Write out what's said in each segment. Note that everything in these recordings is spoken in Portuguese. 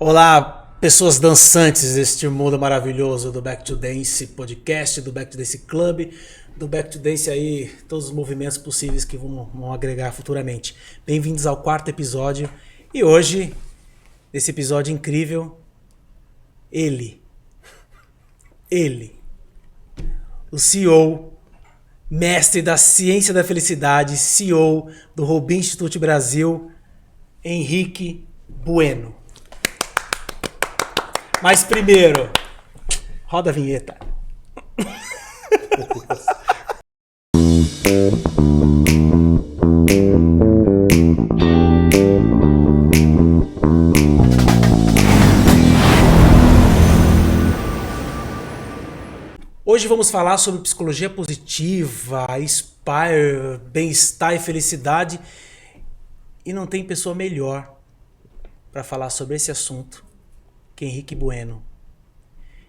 Olá, pessoas dançantes deste mundo maravilhoso do Back to Dance podcast, do Back to Dance Club, do Back to Dance aí, todos os movimentos possíveis que vão agregar futuramente. Bem-vindos ao quarto episódio e hoje, nesse episódio incrível, ele, o CEO, mestre da ciência da felicidade, CEO do Robin Institute Brasil, Henrique Bueno. Mas primeiro, roda a vinheta. Hoje vamos falar sobre psicologia positiva, Inspire, bem-estar e felicidade. E não tem pessoa melhor para falar sobre esse assunto que Henrique Bueno.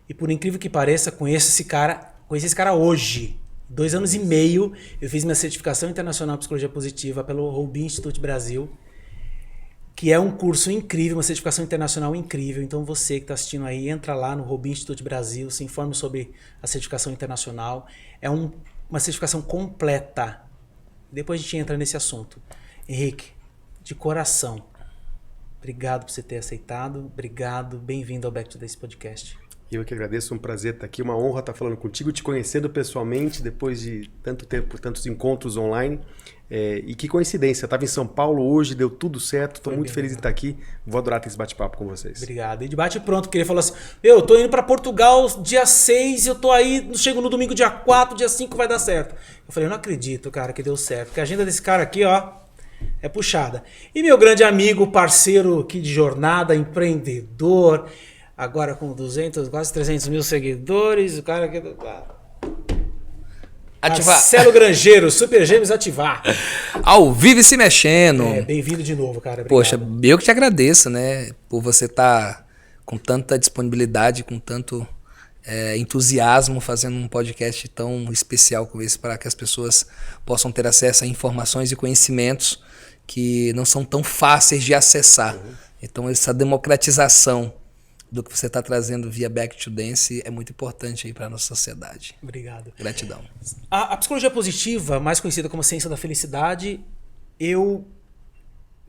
E por incrível que pareça, conheci esse cara hoje. 2 anos e meio, eu fiz minha certificação internacional em psicologia positiva pelo Robin Institute Brasil, que é um curso incrível, uma certificação internacional incrível. Então você que está assistindo aí, entra lá no Robin Institute Brasil, se informe sobre a certificação internacional. É uma certificação completa. Depois a gente entra nesse assunto. Henrique, de coração, obrigado por você ter aceitado. Obrigado, bem-vindo ao Back to Dance Podcast. Eu que agradeço, um prazer estar aqui, uma honra estar falando contigo, te conhecendo pessoalmente depois de tanto tempo, tantos encontros online. E que coincidência, eu estava em São Paulo hoje, deu tudo certo, estou muito feliz de estar aqui, vou adorar ter esse bate-papo com vocês. Obrigado. E de bate pronto, porque ele falou assim, eu tô indo para Portugal dia 6, eu tô aí, chego no domingo dia 4, dia 5 vai dar certo. Eu falei, eu não acredito, cara, que deu certo, porque a agenda desse cara aqui, ó, é puxada. E meu grande amigo, parceiro aqui de jornada, empreendedor, agora com 200, quase 300 mil seguidores, o cara aqui... Ativar. Marcelo Grangeiro, Super Gêmeos Ativar. Ao vivo e se mexendo. Bem-vindo de novo, cara. Obrigado. Poxa, eu que te agradeço, né? Por você estar com tanta disponibilidade, com tanto entusiasmo, fazendo um podcast tão especial como esse para que as pessoas possam ter acesso a informações e conhecimentos que não são tão fáceis de acessar. Então, essa democratização do que você está trazendo via Back to Dance é muito importante aí para a nossa sociedade. Obrigado. Gratidão. A psicologia positiva, mais conhecida como ciência da felicidade, eu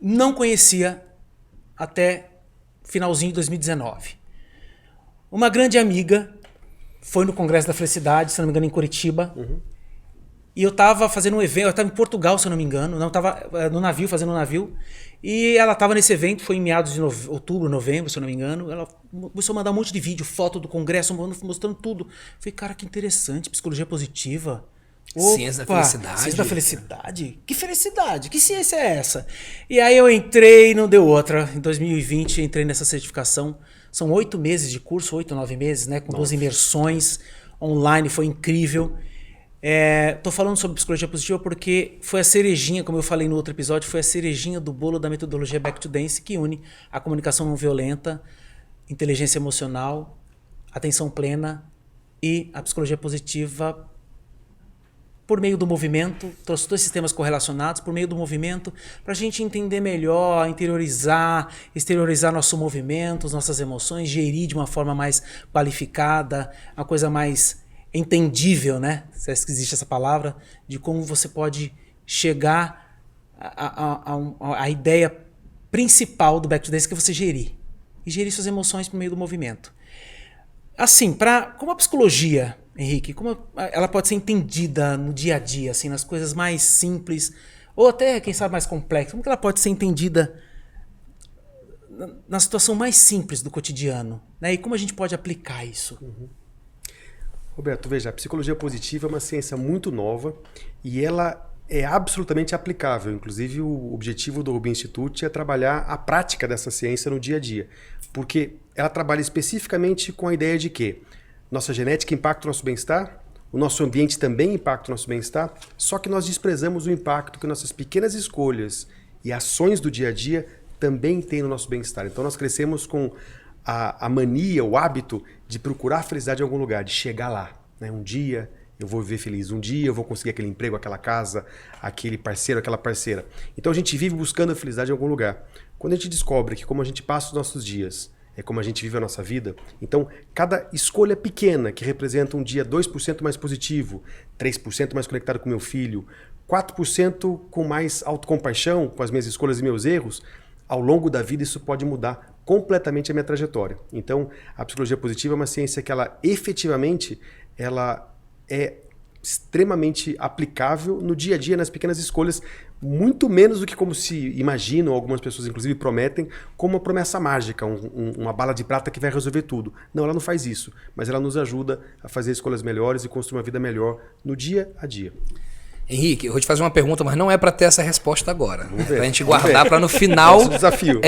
não conhecia até finalzinho de 2019. Uma grande amiga foi no Congresso da Felicidade, se não me engano, em Curitiba. E eu estava fazendo um evento, eu estava em Portugal, se eu não me engano, não, estava no navio, fazendo um navio, e ela estava nesse evento, foi em meados de outubro, novembro, se eu não me engano, ela começou a mandar um monte de vídeo, foto do congresso, mostrando tudo. Eu falei, cara, que interessante, psicologia positiva. Opa, ciência da felicidade. Ciência da felicidade? Que felicidade? Que ciência é essa? E aí eu entrei, não deu outra. Em 2020 entrei nessa certificação. São 8 meses de curso, 8, 9 meses, né? Com 2 imersões online, foi incrível. Tô falando sobre psicologia positiva porque foi a cerejinha, como eu falei no outro episódio, foi a cerejinha do bolo da metodologia Back to Dance que une a comunicação não violenta, inteligência emocional, atenção plena e a psicologia positiva por meio do movimento, trouxe 2 sistemas correlacionados por meio do movimento para a gente entender melhor, interiorizar, exteriorizar nosso movimento, nossas emoções, gerir de uma forma mais qualificada, uma coisa mais entendível, né? Se existe essa palavra, de como você pode chegar à ideia principal do Back to Dance, que é você gerir. E gerir suas emoções por meio do movimento. Assim, como a psicologia, Henrique, como ela pode ser entendida no dia a dia, assim, nas coisas mais simples, ou até, quem sabe, mais complexas, como que ela pode ser entendida na situação mais simples do cotidiano, né? E como a gente pode aplicar isso? Roberto, veja, a psicologia positiva é uma ciência muito nova e ela é absolutamente aplicável. Inclusive, o objetivo do Robin Institute é trabalhar a prática dessa ciência no dia a dia. Porque ela trabalha especificamente com a ideia de que nossa genética impacta o nosso bem-estar, o nosso ambiente também impacta o nosso bem-estar, só que nós desprezamos o impacto que nossas pequenas escolhas e ações do dia a dia também têm no nosso bem-estar. Então, nós crescemos com a mania, o hábito de procurar a felicidade em algum lugar, de chegar lá, né? Um dia eu vou viver feliz, um dia eu vou conseguir aquele emprego, aquela casa, aquele parceiro, aquela parceira. Então a gente vive buscando a felicidade em algum lugar. Quando a gente descobre que como a gente passa os nossos dias é como a gente vive a nossa vida. Então, cada escolha pequena que representa um dia 2% mais positivo, 3% mais conectado com meu filho, 4% com mais autocompaixão com as minhas escolhas e meus erros, ao longo da vida isso pode mudar completamente a minha trajetória. Então, a psicologia positiva é uma ciência que ela efetivamente ela é extremamente aplicável no dia a dia, nas pequenas escolhas, muito menos do que como se imaginam, algumas pessoas inclusive prometem, como uma promessa mágica, uma bala de prata que vai resolver tudo. Não, ela não faz isso, mas ela nos ajuda a fazer escolhas melhores e construir uma vida melhor no dia a dia. Henrique, eu vou te fazer uma pergunta, mas não é para ter essa resposta agora. Vamos É ver, pra gente vamos guardar ver. para no final. Nosso desafio.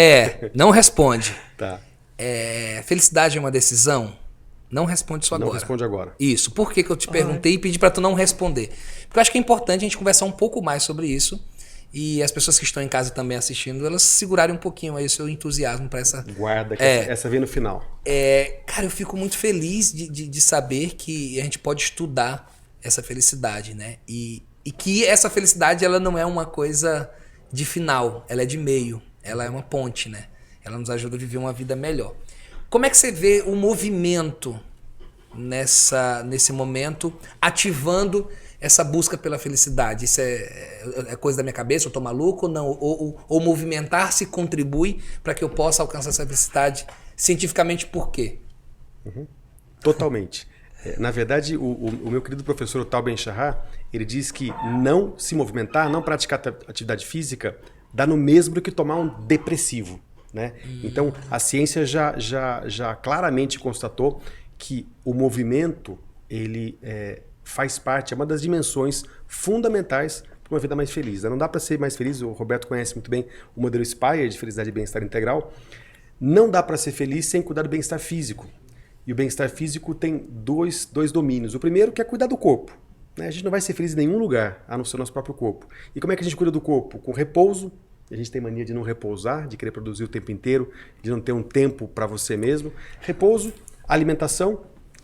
Não responde. Tá. Felicidade é uma decisão? Não responde isso agora. Não responde agora. Isso. Por que eu te perguntei e pedi para tu não responder? Porque eu acho que é importante a gente conversar um pouco mais sobre isso e as pessoas que estão em casa também assistindo, elas segurarem um pouquinho aí o seu entusiasmo para essa... Guarda, que essa vem no final. Cara, eu fico muito feliz de saber que a gente pode estudar essa felicidade, né? E que essa felicidade, ela não é uma coisa de final, ela é de meio, ela é uma ponte, né? Ela nos ajuda a viver uma vida melhor. Como é que você vê o movimento nesse momento ativando essa busca pela felicidade? Isso é coisa da minha cabeça? Eu tô maluco ou não? Ou movimentar-se contribui para que eu possa alcançar essa felicidade cientificamente por quê? Totalmente. Na verdade, o meu querido professor Tal Ben-Shahar, ele diz que não se movimentar, não praticar atividade física, dá no mesmo que tomar um depressivo. Né? Então, a ciência já claramente constatou que o movimento ele faz parte, é uma das dimensões fundamentais para uma vida mais feliz. Não dá para ser mais feliz, o Roberto conhece muito bem o modelo SPIRE, de felicidade e bem-estar integral. Não dá para ser feliz sem cuidar do bem-estar físico. E o bem-estar físico tem dois domínios. O primeiro que é cuidar do corpo. Né? A gente não vai ser feliz em nenhum lugar, a não ser o nosso próprio corpo. E como é que a gente cuida do corpo? Com repouso. A gente tem mania de não repousar, de querer produzir o tempo inteiro, de não ter um tempo para você mesmo. Repouso, alimentação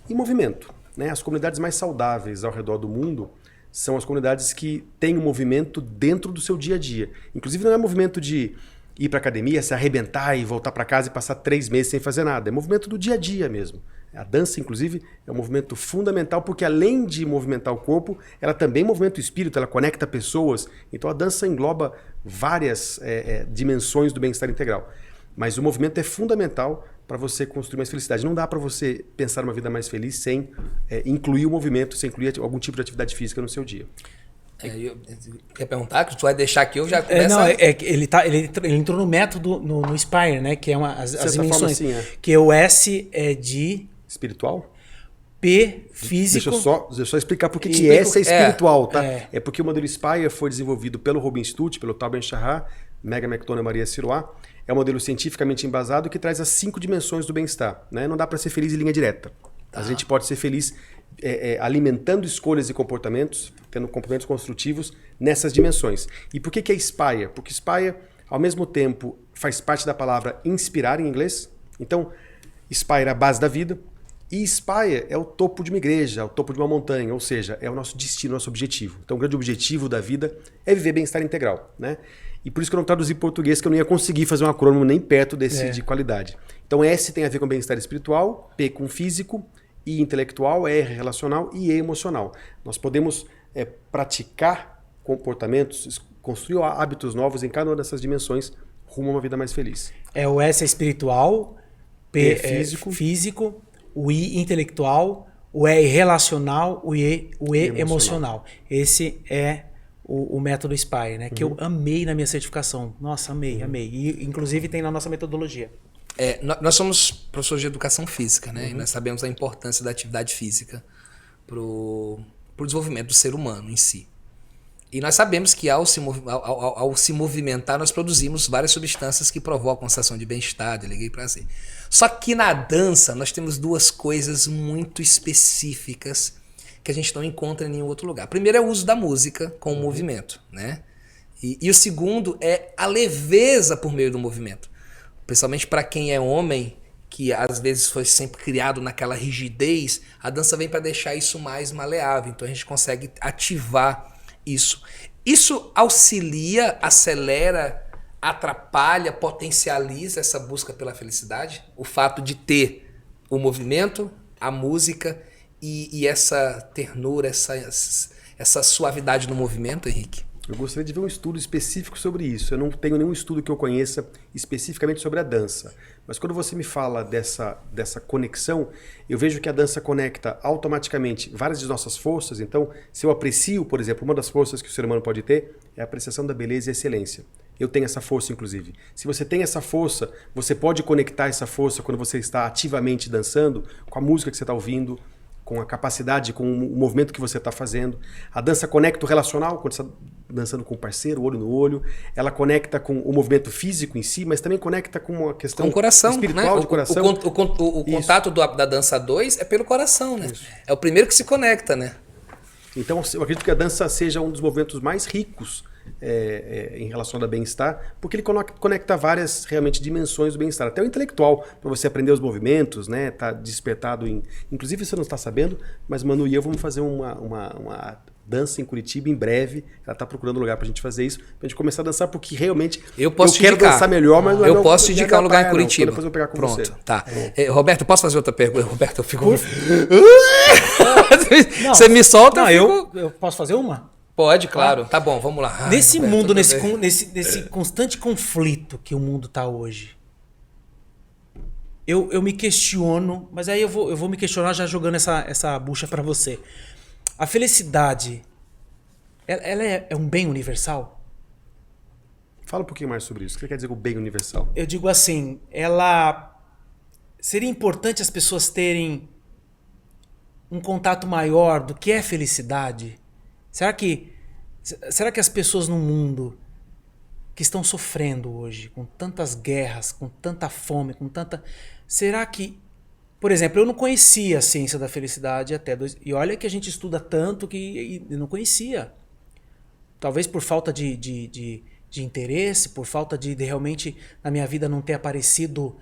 e movimento. Né? As comunidades mais saudáveis ao redor do mundo são as comunidades que têm um movimento dentro do seu dia a dia. Inclusive não é movimento de ir para academia, se arrebentar e voltar para casa e passar 3 meses sem fazer nada. É movimento do dia a dia mesmo. A dança, inclusive, é um movimento fundamental porque além de movimentar o corpo, ela também movimenta o espírito, ela conecta pessoas. Então a dança engloba várias dimensões do bem-estar integral. Mas o movimento é fundamental para você construir mais felicidade. Não dá para você pensar uma vida mais feliz sem incluir o movimento, sem incluir algum tipo de atividade física no seu dia. Quer perguntar? Que tu vai deixar aqui, eu já começo. Ele entrou no método, no SPIRE, né? Que é as dimensões. Assim, que o S é de... Espiritual? P, físico. Deixa eu só explicar por que essa é espiritual, tá? É porque o modelo SPIRE foi desenvolvido pelo Robin Institute, pelo Tal Ben-Shahar, Megan McDonough e Maria Sirois. É um modelo cientificamente embasado que traz as 5 dimensões do bem-estar. Né? Não dá para ser feliz em linha direta. A gente pode ser feliz alimentando escolhas e comportamentos, tendo comportamentos construtivos nessas dimensões. E por que é SPIRE? Porque SPIRE, ao mesmo tempo, faz parte da palavra inspirar em inglês. Então, SPIRE é a base da vida. E SPIRE é o topo de uma igreja, é o topo de uma montanha, ou seja, é o nosso destino, nosso objetivo. Então o grande objetivo da vida é viver bem-estar integral. Né? E por isso que eu não traduzi em português, que eu não ia conseguir fazer um acrônimo nem perto desse de qualidade. Então S tem a ver com bem-estar espiritual, P com físico, I intelectual, R relacional e E emocional. Nós podemos praticar comportamentos, construir hábitos novos em cada uma dessas dimensões rumo a uma vida mais feliz. O S é espiritual, P é físico, o I intelectual, o E relacional, o E emocional. Esse é o método SPIRE, né? Que eu amei na minha certificação. Nossa, amei. E inclusive tem na nossa metodologia. Nós somos professores de educação física, né? E nós sabemos a importância da atividade física pro desenvolvimento do ser humano em si. E nós sabemos que ao se movimentar, nós produzimos várias substâncias que provocam sensação de bem-estar, de alegria e prazer. Só que na dança, nós temos 2 coisas muito específicas que a gente não encontra em nenhum outro lugar. Primeiro é o uso da música com o movimento, né? E o segundo é a leveza por meio do movimento. Principalmente para quem é homem, que às vezes foi sempre criado naquela rigidez, a dança vem para deixar isso mais maleável. Então a gente consegue ativar isso. Isso auxilia, acelera atrapalha, potencializa essa busca pela felicidade? O fato de ter o movimento, a música e essa ternura, essa suavidade no movimento, Henrique? Eu gostaria de ver um estudo específico sobre isso. Eu não tenho nenhum estudo que eu conheça especificamente sobre a dança. Mas quando você me fala dessa conexão, eu vejo que a dança conecta automaticamente várias de nossas forças. Então, se eu aprecio, por exemplo, uma das forças que o ser humano pode ter é a apreciação da beleza e excelência. Eu tenho essa força, inclusive. Se você tem essa força, você pode conectar essa força quando você está ativamente dançando, com a música que você está ouvindo, com a capacidade, com o movimento que você está fazendo. A dança conecta o relacional, quando você está dançando com o parceiro, olho no olho. Ela conecta com o movimento físico em si, mas também conecta com uma questão com o coração, espiritual, né? de coração. O contato da dança 2 é pelo coração, né? Isso. É o primeiro que se conecta, né? Então, eu acredito que a dança seja um dos movimentos mais ricos em relação ao bem-estar, porque ele conecta várias realmente dimensões do bem-estar, até o intelectual, para você aprender os movimentos, né? Tá despertado em... Inclusive, você não está sabendo, mas Manu e eu vamos fazer uma dança em Curitiba em breve. Ela está procurando lugar para a gente fazer isso, para a gente começar a dançar, porque realmente eu quero dançar melhor, mas eu posso te indicar um lugar em Curitiba. Depois eu vou pegar com Pronto, você. Tá. Roberto, posso fazer outra pergunta? Roberto, eu fico... Você me solta? Não, eu posso fazer uma? Pode, claro. Tá bom, vamos lá. Nesse mundo, nesse constante conflito que o mundo está hoje, eu me questiono, mas aí eu vou me questionar já jogando essa bucha para você. A felicidade, ela é um bem universal? Fala um pouquinho mais sobre isso. O que quer dizer com o bem universal? Eu digo assim, ela... Seria importante as pessoas terem um contato maior do que é felicidade? Será que as pessoas no mundo que estão sofrendo hoje, com tantas guerras, com tanta fome, com tanta... Será que... Por exemplo, eu não conhecia a ciência da felicidade até... E olha que a gente estuda tanto que eu não conhecia. Talvez por falta de interesse, por falta de realmente na minha vida não ter aparecido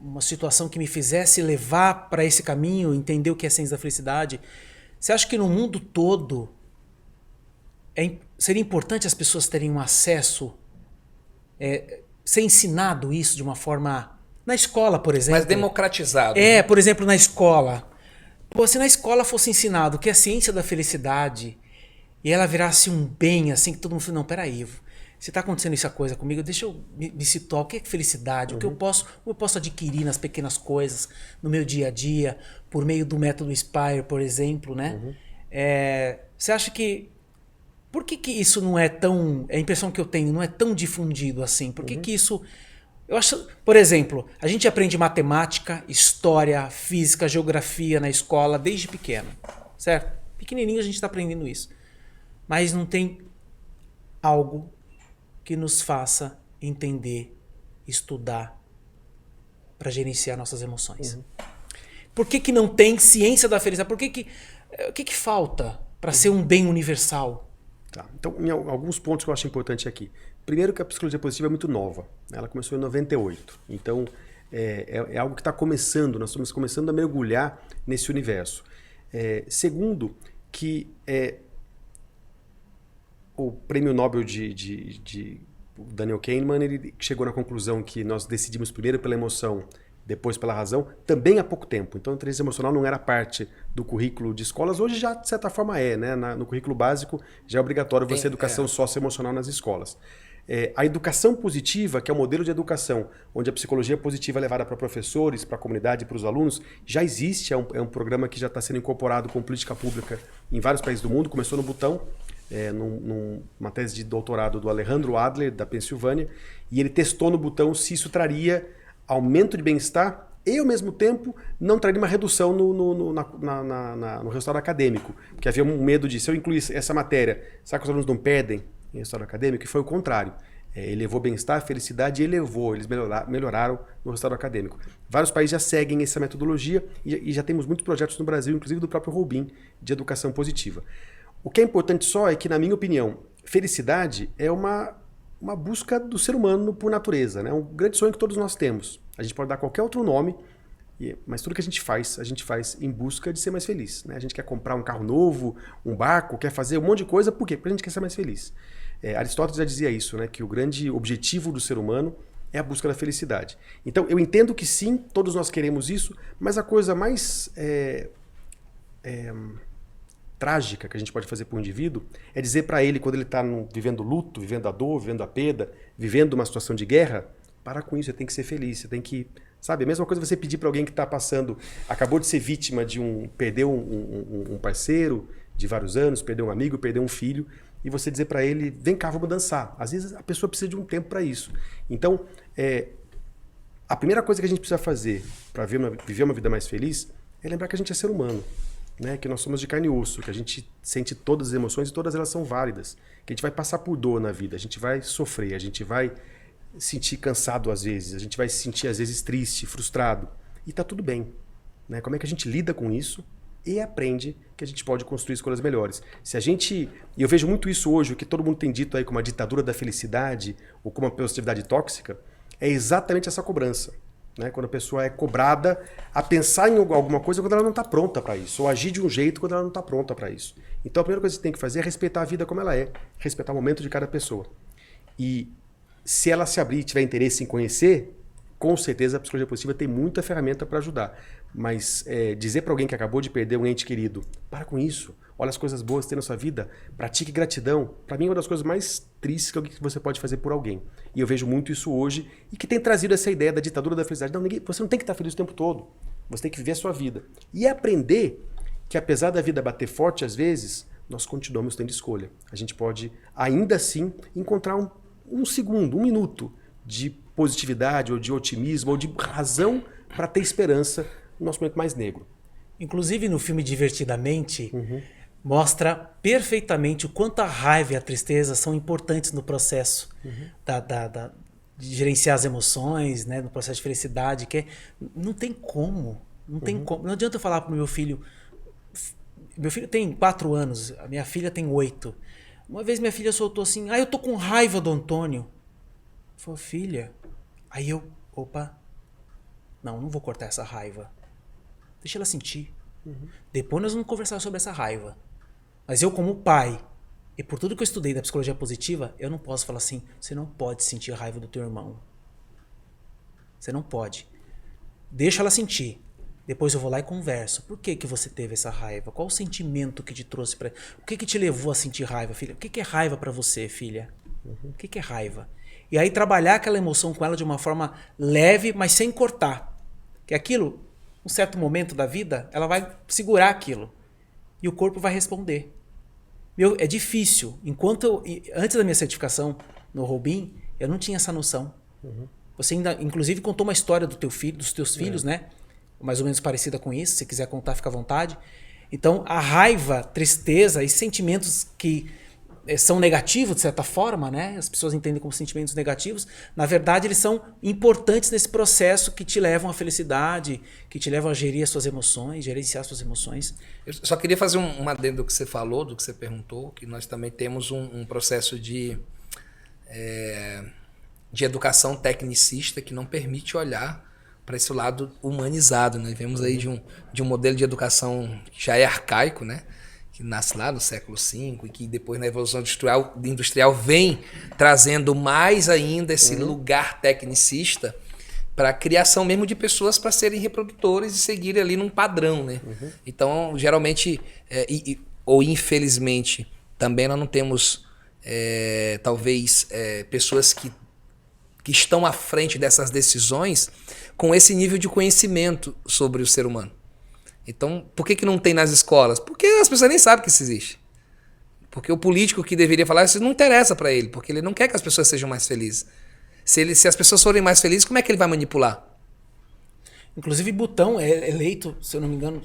uma situação que me fizesse levar para esse caminho, entender o que é a ciência da felicidade. Você acha que no mundo todo seria importante as pessoas terem um acesso, ser ensinado isso de uma forma... Na escola, por exemplo. Mais democratizado. Por exemplo, na escola. Pô, se na escola fosse ensinado que é a ciência da felicidade e ela virasse um bem, assim, que todo mundo fala, não, peraí, se está acontecendo essa coisa comigo, deixa eu me situar. O que é felicidade? O que eu posso adquirir nas pequenas coisas, no meu dia a dia, por meio do método Inspire, por exemplo, né? Você acha que... Por que isso não é tão... A impressão que eu tenho, não é tão difundido assim? Por que isso... Eu acho, por exemplo, a gente aprende matemática, história, física, geografia na escola desde pequeno, certo? Pequenininho a gente está aprendendo isso. Mas não tem algo que nos faça entender, estudar, para gerenciar nossas emoções. Por que não tem ciência da felicidade? O que falta para ser um bem universal? Tá. Então, alguns pontos que eu acho importante aqui. Primeiro que a psicologia positiva é muito nova. Ela começou em 98. Então, é algo que está começando. Nós estamos começando a mergulhar nesse universo. Segundo, que o prêmio Nobel de Daniel Kahneman, ele chegou na conclusão que nós decidimos primeiro pela emoção, depois pela razão, também há pouco tempo. Então, a inteligência emocional não era parte do currículo de escolas. Hoje já, de certa forma, né? No currículo básico já é obrigatório você educação socioemocional nas escolas. A educação positiva, que é o modelo de educação, onde a psicologia positiva é levada para professores, para a comunidade, para os alunos, já existe, é um programa que já está sendo incorporado com política pública em vários países do mundo. Começou no Butão, numa tese de doutorado do Alejandro Adler, da Pensilvânia, e ele testou no Butão se isso traria aumento de bem-estar e, ao mesmo tempo, não traria uma redução no resultado acadêmico. Porque havia um medo de, se eu incluir essa matéria, será que os alunos não perdem em resultado acadêmico? E foi o contrário. Elevou bem-estar, felicidade e eles melhoraram no resultado acadêmico. Vários países já seguem essa metodologia e já temos muitos projetos no Brasil, inclusive do próprio Roubin, de educação positiva. O que é importante só é que, na minha opinião, felicidade é uma busca do ser humano por natureza, né? É um grande sonho que todos nós temos. A gente pode dar qualquer outro nome, mas tudo que a gente faz em busca de ser mais feliz, né? A gente quer comprar um carro novo, um barco, quer fazer um monte de coisa, por quê? Porque a gente quer ser mais feliz. Aristóteles já dizia isso, né? Que o grande objetivo do ser humano é a busca da felicidade. Então, eu entendo que sim, todos nós queremos isso, mas a coisa mais trágica que a gente pode fazer para o indivíduo é dizer para ele, quando ele está vivendo luto, vivendo a dor, vivendo a perda, vivendo uma situação de guerra, para com isso, você tem que ser feliz, você tem que... Sabe, a mesma coisa você pedir para alguém que está passando, acabou de ser vítima de perdeu um parceiro de vários anos, perdeu um amigo, perdeu um filho, e você dizer para ele, vem cá, vamos dançar. Às vezes a pessoa precisa de um tempo para isso. Então, a primeira coisa que a gente precisa fazer para viver uma vida mais feliz é lembrar que a gente é ser humano, né? Que nós somos de carne e osso, que a gente sente todas as emoções e todas elas são válidas, que a gente vai passar por dor na vida, a gente vai sofrer, a gente vai sentir cansado às vezes, a gente vai se sentir às vezes triste, frustrado, e tá tudo bem, né? Como é que a gente lida com isso e aprende que a gente pode construir escolhas melhores. Se a gente, e eu vejo muito isso hoje, o que todo mundo tem dito aí como a ditadura da felicidade ou como a positividade tóxica, é exatamente essa cobrança, né? Quando a pessoa é cobrada a pensar em alguma coisa quando ela não está pronta para isso, ou agir de um jeito quando ela não está pronta para isso. Então a primeira coisa que você tem que fazer é respeitar a vida como ela é, respeitar o momento de cada pessoa. E se ela se abrir e tiver interesse em conhecer, com certeza a psicologia positiva tem muita ferramenta para ajudar. Mas dizer para alguém que acabou de perder um ente querido, para com isso, olha as coisas boas que tem na sua vida, pratique gratidão. Para mim é uma das coisas mais tristes que você pode fazer por alguém. E eu vejo muito isso hoje e que tem trazido essa ideia da ditadura da felicidade. Não, você não tem que estar feliz o tempo todo. Você tem que viver a sua vida. E aprender que apesar da vida bater forte às vezes, nós continuamos tendo escolha. A gente pode ainda assim encontrar um segundo, um minuto de positividade ou de otimismo ou de razão para ter esperança no nosso momento mais negro. Inclusive no filme Divertidamente, mostra perfeitamente o quanto a raiva e a tristeza são importantes no processo de gerenciar as emoções, né, no processo de felicidade, não tem como. Não adianta eu falar pro meu filho tem 4 anos, a minha filha tem 8. Uma vez minha filha soltou assim, eu tô com raiva do Antônio. Falei, filha, aí não vou cortar essa raiva. Deixa ela sentir. Depois nós vamos conversar sobre essa raiva. Mas eu como pai, e por tudo que eu estudei da psicologia positiva, eu não posso falar assim, você não pode sentir a raiva do teu irmão. Você não pode. Deixa ela sentir. Depois eu vou lá e converso. Por que você teve essa raiva? Qual o sentimento que te trouxe para... O que te levou a sentir raiva, filha? O que é raiva para você, filha? O que é raiva? E aí trabalhar aquela emoção com ela de uma forma leve, mas sem cortar. Que aquilo, um certo momento da vida, ela vai segurar aquilo. E o corpo vai responder. É difícil. Antes da minha certificação no Robin, eu não tinha essa noção. Você ainda, inclusive, contou uma história dos teus filhos, né? Mais ou menos parecida com isso. Se quiser contar, fica à vontade. Então, a raiva, tristeza e sentimentos que são negativos, de certa forma, né? As pessoas entendem como sentimentos negativos. Na verdade, eles são importantes nesse processo que te levam à felicidade, que te levam a gerir as suas emoções, gerenciar as suas emoções. Eu só queria fazer um adendo do que você falou, do que você perguntou, que nós também temos um processo de educação tecnicista que não permite olhar para esse lado humanizado, né? Vemos aí de um modelo de educação que já é arcaico, né? Que nasce lá no século V e que depois na evolução industrial vem trazendo mais ainda esse lugar tecnicista para a criação mesmo de pessoas para serem reprodutores e seguirem ali num padrão, né? Então, geralmente, ou infelizmente, também nós não temos, talvez, pessoas que estão à frente dessas decisões com esse nível de conhecimento sobre o ser humano. Então, por que não tem nas escolas? Porque as pessoas nem sabem que isso existe. Porque o político que deveria falar isso não interessa para ele, porque ele não quer que as pessoas sejam mais felizes. Se as pessoas forem mais felizes, como é que ele vai manipular? Inclusive, Butão é eleito, se eu não me engano...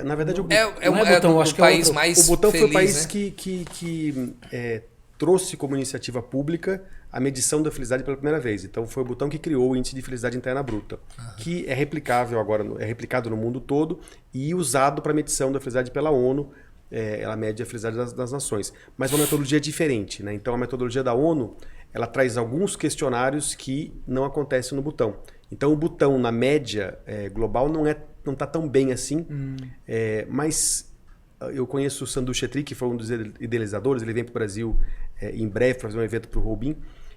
na verdade, o Butão, acho que é país mais feliz. O Butão foi o país, né? que trouxe como iniciativa pública a medição da felicidade pela primeira vez. Então foi o Butão que criou o índice de felicidade interna bruta, que é replicável agora, é replicado no mundo todo e usado para medição da felicidade pela ONU. Ela mede a felicidade das nações, mas uma metodologia diferente, né? Então a metodologia da ONU, ela traz alguns questionários que não acontecem no Butão. Então o Butão na média global não está tão bem assim, mas eu conheço o Sandhu Chetri, que foi um dos idealizadores. Ele vem para o Brasil em breve para fazer um evento para o Robin,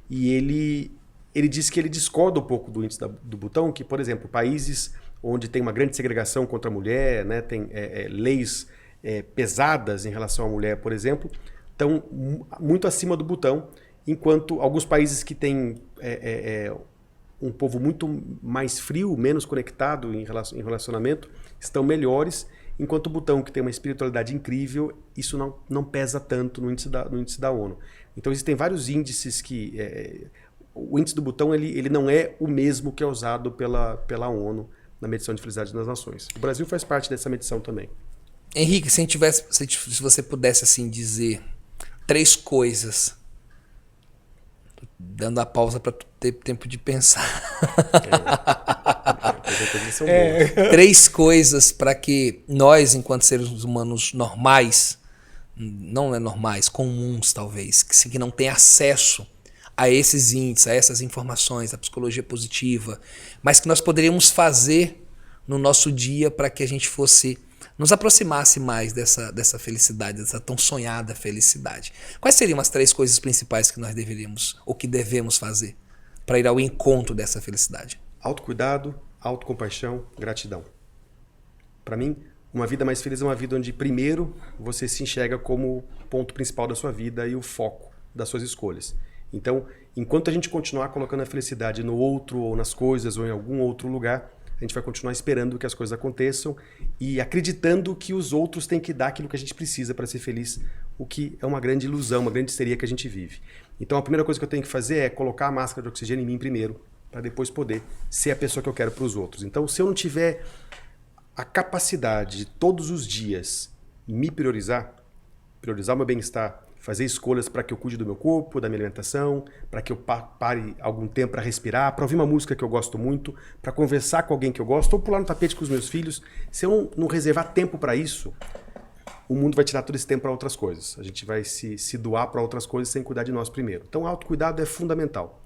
e ele disse que ele discorda um pouco do índice do Butão, que, por exemplo, países onde tem uma grande segregação contra a mulher, né, tem leis pesadas em relação à mulher, por exemplo, estão muito acima do Butão, enquanto alguns países que têm um povo muito mais frio, menos conectado em relacionamento, estão melhores, enquanto o Butão, que tem uma espiritualidade incrível, isso não pesa tanto no índice da ONU. Então existem vários índices que... o índice do Butão ele não é o mesmo que é usado pela ONU na medição de felicidade das nações. O Brasil faz parte dessa medição também. Henrique, se você pudesse assim dizer 3 coisas, dando a pausa para ter tempo de pensar. 3 coisas para que nós, enquanto seres humanos normais, não é normais, comuns talvez, que não tem acesso a esses índices, a essas informações, a psicologia positiva, mas que nós poderíamos fazer no nosso dia para que a gente nos aproximasse mais dessa felicidade, dessa tão sonhada felicidade. Quais seriam as 3 coisas principais que nós deveríamos ou que devemos fazer para ir ao encontro dessa felicidade? Autocuidado, autocompaixão, gratidão. Para mim, uma vida mais feliz é uma vida onde, primeiro, você se enxerga como o ponto principal da sua vida e o foco das suas escolhas. Então, enquanto a gente continuar colocando a felicidade no outro, ou nas coisas, ou em algum outro lugar, a gente vai continuar esperando que as coisas aconteçam e acreditando que os outros têm que dar aquilo que a gente precisa para ser feliz, o que é uma grande ilusão, uma grande histeria que a gente vive. Então, a primeira coisa que eu tenho que fazer é colocar a máscara de oxigênio em mim primeiro, para depois poder ser a pessoa que eu quero para os outros. Então, se eu não tiver a capacidade de todos os dias me priorizar o meu bem-estar, fazer escolhas para que eu cuide do meu corpo, da minha alimentação, para que eu pare algum tempo para respirar, para ouvir uma música que eu gosto muito, para conversar com alguém que eu gosto, ou pular no tapete com os meus filhos. Se eu não reservar tempo para isso, o mundo vai tirar todo esse tempo para outras coisas. A gente vai se doar para outras coisas sem cuidar de nós primeiro. Então, autocuidado é fundamental.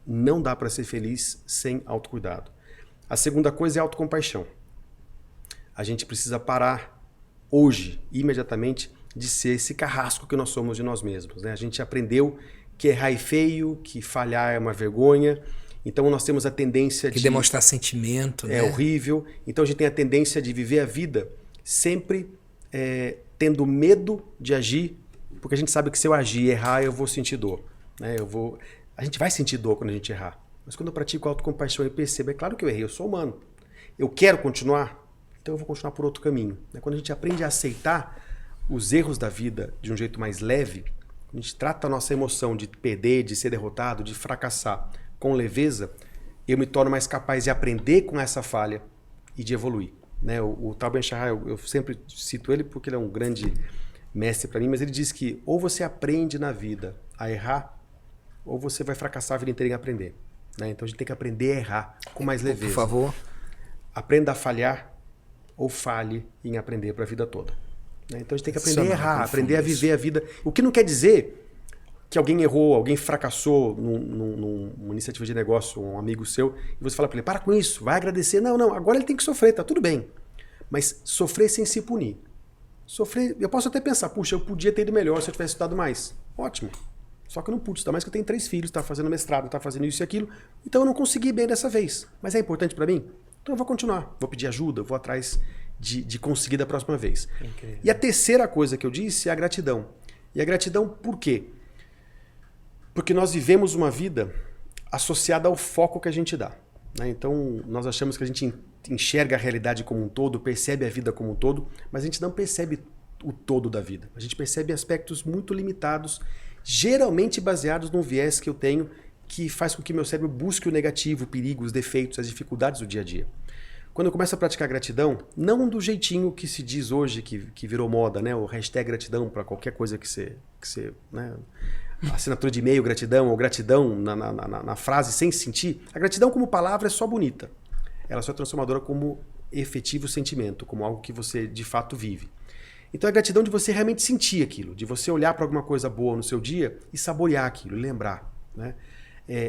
Não dá para ser feliz sem autocuidado. A segunda coisa é autocompaixão. A gente precisa parar hoje, imediatamente, de ser esse carrasco que nós somos de nós mesmos, né? A gente aprendeu que errar é feio, que falhar é uma vergonha, então nós temos a tendência de... demonstrar sentimento, né? É horrível, então a gente tem a tendência de viver a vida sempre tendo medo de agir, porque a gente sabe que se eu agir e errar, eu vou sentir dor, né? A gente vai sentir dor quando a gente errar, mas quando eu pratico autocompaixão e percebo, é claro que eu errei, eu sou humano, eu quero continuar, então eu vou continuar por outro caminho, né? Quando a gente aprende a aceitar os erros da vida de um jeito mais leve, a gente trata a nossa emoção de perder, de ser derrotado, de fracassar com leveza, eu me torno mais capaz de aprender com essa falha e de evoluir, né? O Tal Ben-Shahar, eu sempre cito ele porque ele é um grande mestre para mim, mas ele diz que ou você aprende na vida a errar, ou você vai fracassar a vida inteira em aprender, né? Então a gente tem que aprender a errar com mais leveza. Por favor. Aprenda a falhar ou falhe em aprender para a vida toda. Então a gente tem que aprender a errar, aprender a viver a vida. O que não quer dizer que alguém errou, alguém fracassou numa iniciativa de negócio, um amigo seu, e você fala para ele, para com isso, vai agradecer. Não, agora ele tem que sofrer, tá tudo bem. Mas sofrer sem se punir. Sofrer, eu posso até pensar, puxa, eu podia ter ido melhor se eu tivesse estudado mais. Ótimo. Só que eu não pude estudar mais, que eu tenho 3 filhos, tá fazendo mestrado, tá fazendo isso e aquilo, então eu não consegui bem dessa vez. Mas é importante para mim? Então eu vou continuar, vou pedir ajuda, vou atrás de conseguir da próxima vez. Okay. E a terceira coisa que eu disse é a gratidão. E a gratidão por quê? Porque nós vivemos uma vida associada ao foco que a gente dá, né? Então, nós achamos que a gente enxerga a realidade como um todo, percebe a vida como um todo, mas a gente não percebe o todo da vida. A gente percebe aspectos muito limitados, geralmente baseados num viés que eu tenho, que faz com que meu cérebro busque o negativo, o perigo, os defeitos, as dificuldades do dia a dia. Quando eu começo a praticar gratidão, não do jeitinho que se diz hoje, que virou moda, né? O hashtag gratidão para qualquer coisa que você né? Assinatura de e-mail, gratidão, ou gratidão na frase sem sentir. A gratidão como palavra é só bonita. Ela só é transformadora como efetivo sentimento, como algo que você de fato vive. Então é a gratidão de você realmente sentir aquilo, de você olhar para alguma coisa boa no seu dia e saborear aquilo, e lembrar, né?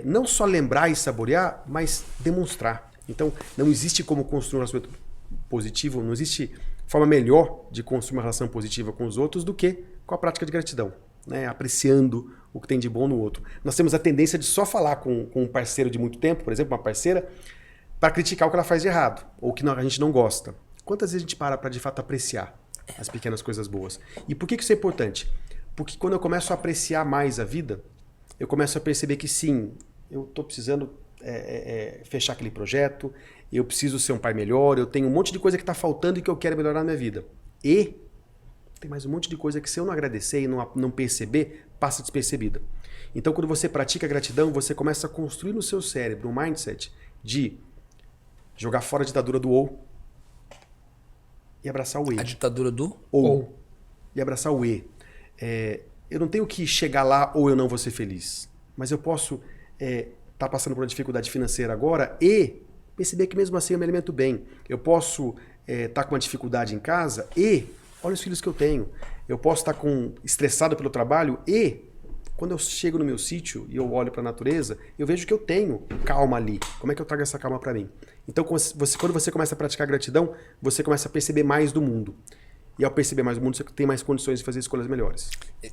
Não só lembrar e saborear, mas demonstrar. Então, não existe como construir um relacionamento positivo, não existe forma melhor de construir uma relação positiva com os outros do que com a prática de gratidão. né? Apreciando o que tem de bom no outro. Nós temos a tendência de só falar com um parceiro de muito tempo, por exemplo, uma parceira, para criticar o que ela faz de errado, ou que a gente não gosta. Quantas vezes a gente para de fato apreciar as pequenas coisas boas? E por que isso é importante? Porque quando eu começo a apreciar mais a vida, eu começo a perceber que sim, eu estou precisando fechar aquele projeto, eu preciso ser um pai melhor, eu tenho um monte de coisa que está faltando e que eu quero melhorar na minha vida. E tem mais um monte de coisa que se eu não agradecer e não perceber, passa despercebida. Então quando você pratica a gratidão, você começa a construir no seu cérebro um mindset de jogar fora a ditadura do ou e abraçar o e. A ditadura do ou. E abraçar o e. Eu não tenho que chegar lá ou eu não vou ser feliz. Mas eu posso estar passando por uma dificuldade financeira agora e perceber que mesmo assim eu me alimento bem. Eu posso estar com uma dificuldade em casa e olha os filhos que eu tenho. Eu posso estar estressado pelo trabalho e quando eu chego no meu sítio e eu olho para a natureza, eu vejo que eu tenho calma ali. Como é que eu trago essa calma para mim? Então, quando você começa a praticar gratidão, você começa a perceber mais do mundo. E ao perceber mais do mundo, você tem mais condições de fazer escolhas melhores.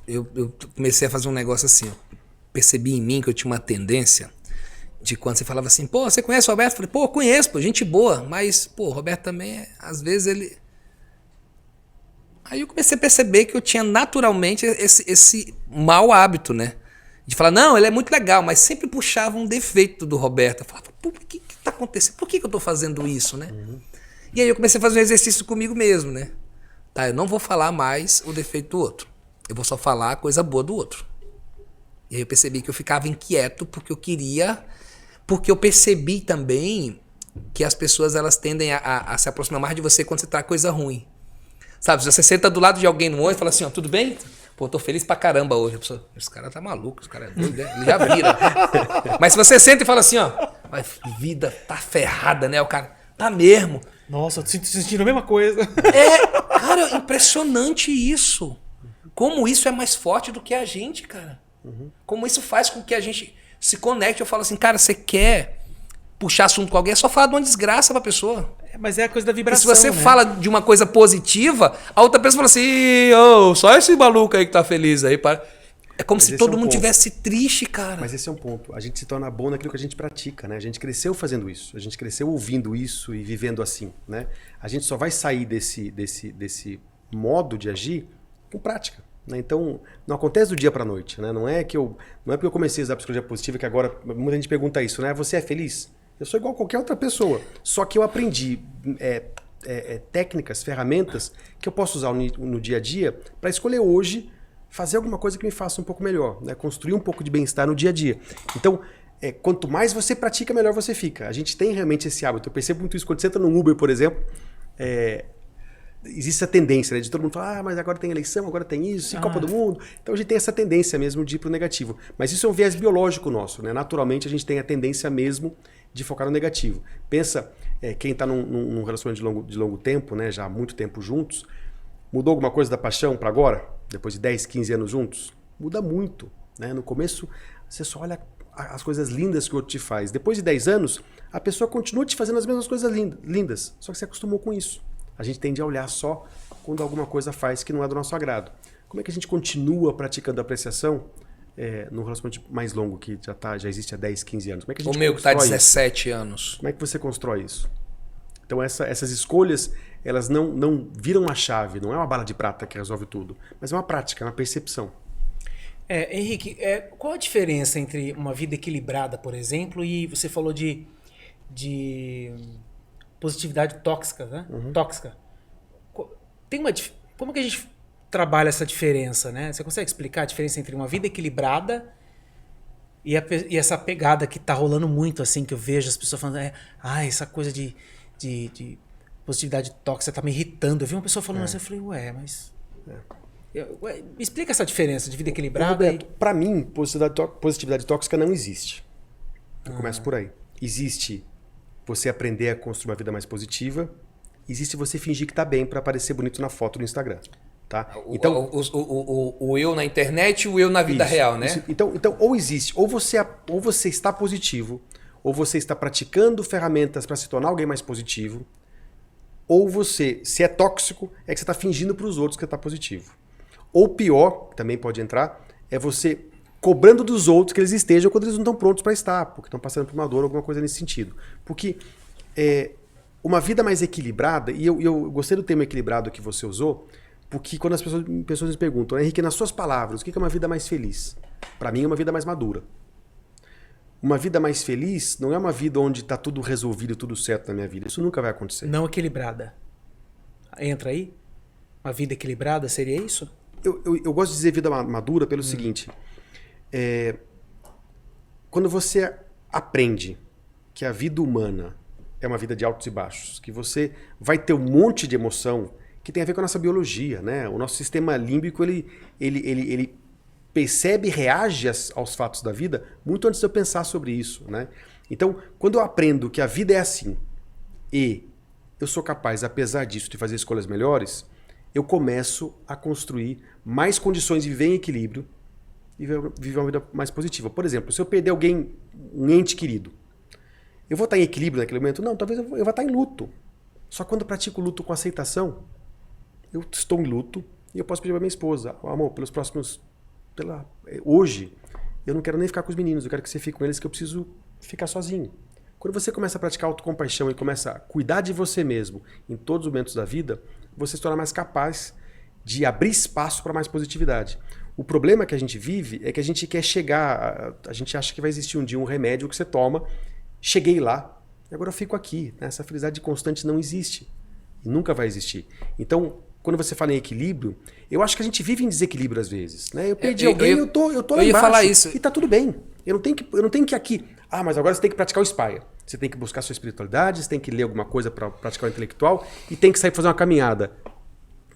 Eu comecei a fazer um negócio assim. Percebi em mim que eu tinha uma tendência de quando você falava assim, pô, você conhece o Roberto? Eu falei, pô, conheço, pô, gente boa. Mas, pô, o Roberto também, às vezes ele... Aí eu comecei a perceber que eu tinha naturalmente esse mau hábito, né? De falar, não, ele é muito legal, mas sempre puxava um defeito do Roberto. Eu falava, pô, o que tá acontecendo? Por que eu tô fazendo isso, né? Uhum. E aí eu comecei a fazer um exercício comigo mesmo, né? Tá, eu não vou falar mais o defeito do outro. Eu vou só falar a coisa boa do outro. E aí eu percebi que eu ficava inquieto porque eu queria... Porque eu percebi também que as pessoas elas tendem a se aproximar mais de você quando você tá coisa ruim. Sabe, se você senta do lado de alguém no ônibus e fala assim, ó, tudo bem? Pô, tô feliz pra caramba hoje. A pessoa, esse cara tá maluco, esse cara é doido, né? Ele já vira. Mas se você senta e fala assim, ó, a vida tá ferrada, né? O cara, tá mesmo. Nossa, eu tô sentindo a mesma coisa. Cara, impressionante isso. Como isso é mais forte do que a gente, cara. Uhum. Como isso faz com que a gente se conecte. Eu falo assim, cara, você quer puxar assunto com alguém, é só falar de uma desgraça pra pessoa. Mas é a coisa da vibração, e se você fala de uma coisa positiva, a outra pessoa fala assim, só esse maluco aí que tá feliz aí. É como se todo mundo tivesse triste, cara. Mas esse é um ponto. A gente se torna bom naquilo que a gente pratica, né? A gente cresceu fazendo isso. A gente cresceu ouvindo isso e vivendo assim, né? A gente só vai sair desse modo de agir com prática. Né? Então, não acontece do dia para a noite. Né? Não é porque eu comecei a usar a psicologia positiva que agora muita gente pergunta isso, né? Você é feliz? Eu sou igual a qualquer outra pessoa. Só que eu aprendi técnicas, ferramentas que eu posso usar no dia a dia para escolher hoje fazer alguma coisa que me faça um pouco melhor, né? Construir um pouco de bem-estar no dia a dia. Então, quanto mais você pratica, melhor você fica. A gente tem realmente esse hábito. Eu percebo muito isso. Quando você entra no Uber, por exemplo, existe essa tendência, né, de todo mundo falar, mas agora tem eleição, agora tem isso, e Copa do Mundo. Então a gente tem essa tendência mesmo de ir pro negativo. Mas isso é um viés biológico nosso, né? Naturalmente a gente tem a tendência mesmo de focar no negativo. Pensa, quem está num relacionamento de longo tempo, né, já há muito tempo juntos, mudou alguma coisa da paixão para agora? Depois de 10, 15 anos juntos? Muda muito. Né? No começo, você só olha as coisas lindas que o outro te faz. Depois de 10 anos, a pessoa continua te fazendo as mesmas coisas lindas, só que você acostumou com isso. A gente tende a olhar só quando alguma coisa faz que não é do nosso agrado. Como é que a gente continua praticando a apreciação num relacionamento mais longo, que já existe há 10, 15 anos? Como é que a gente o meu que está há 17 anos. Como é que você constrói isso? Então essas escolhas, elas não viram uma chave, não é uma bala de prata que resolve tudo, mas é uma prática, é uma percepção. Henrique, qual a diferença entre uma vida equilibrada, por exemplo, e você falou de positividade tóxica, né? Uhum. Tóxica. Como que a gente trabalha essa diferença, né? Você consegue explicar a diferença entre uma vida equilibrada e essa pegada que tá rolando muito, assim, que eu vejo as pessoas falando, essa coisa de positividade tóxica tá me irritando. Eu vi uma pessoa falando assim, eu falei, mas... me explica essa diferença de vida equilibrada. Roberto, para mim, positividade tóxica não existe. Eu começo por aí. Existe você aprender a construir uma vida mais positiva. Existe você fingir que tá bem para aparecer bonito na foto do Instagram. Tá? Então, o eu na internet e o eu na vida real, né? Isso. Então, ou existe, ou você está positivo, ou você está praticando ferramentas para se tornar alguém mais positivo, ou você, se é tóxico, é que você está fingindo para os outros que está positivo. Ou pior, que também pode entrar, é você cobrando dos outros que eles estejam quando eles não estão prontos para estar, porque estão passando por uma dor ou alguma coisa nesse sentido. Porque uma vida mais equilibrada, e eu gostei do termo equilibrado que você usou, porque quando as pessoas me perguntam, Henrique, nas suas palavras, o que é uma vida mais feliz? Para mim é uma vida mais madura. Uma vida mais feliz não é uma vida onde está tudo resolvido, tudo certo na minha vida. Isso nunca vai acontecer. Não equilibrada. Entra aí? Uma vida equilibrada seria isso? Eu gosto de dizer vida madura pelo seguinte. Quando você aprende que a vida humana é uma vida de altos e baixos, que você vai ter um monte de emoção que tem a ver com a nossa biologia, né? O nosso sistema límbico, ele percebe e reage aos fatos da vida muito antes de eu pensar sobre isso, né? Então, quando eu aprendo que a vida é assim e eu sou capaz, apesar disso, de fazer escolhas melhores, eu começo a construir mais condições de viver em equilíbrio e viver uma vida mais positiva. Por exemplo, se eu perder alguém, um ente querido, eu vou estar em equilíbrio naquele momento? Não, talvez eu vou estar em luto. Só quando eu pratico luto com aceitação, eu estou em luto e eu posso pedir para minha esposa, amor, pelos próximos... hoje, eu não quero nem ficar com os meninos, eu quero que você fique com eles, que eu preciso ficar sozinho. Quando você começa a praticar autocompaixão e começa a cuidar de você mesmo em todos os momentos da vida, você se torna mais capaz de abrir espaço para mais positividade. O problema que a gente vive é que a gente quer chegar, a gente acha que vai existir um dia um remédio que você toma, cheguei lá, e agora eu fico aqui. Né? Essa felicidade constante não existe. E nunca vai existir. Então, quando você fala em equilíbrio, eu acho que a gente vive em desequilíbrio às vezes. Né? Eu perdi alguém, eu tô lá embaixo. Falar isso. E tá tudo bem. Eu não tenho que aqui... mas agora você tem que praticar o Spire. Você tem que buscar sua espiritualidade, você tem que ler alguma coisa para praticar o intelectual e tem que sair fazer uma caminhada.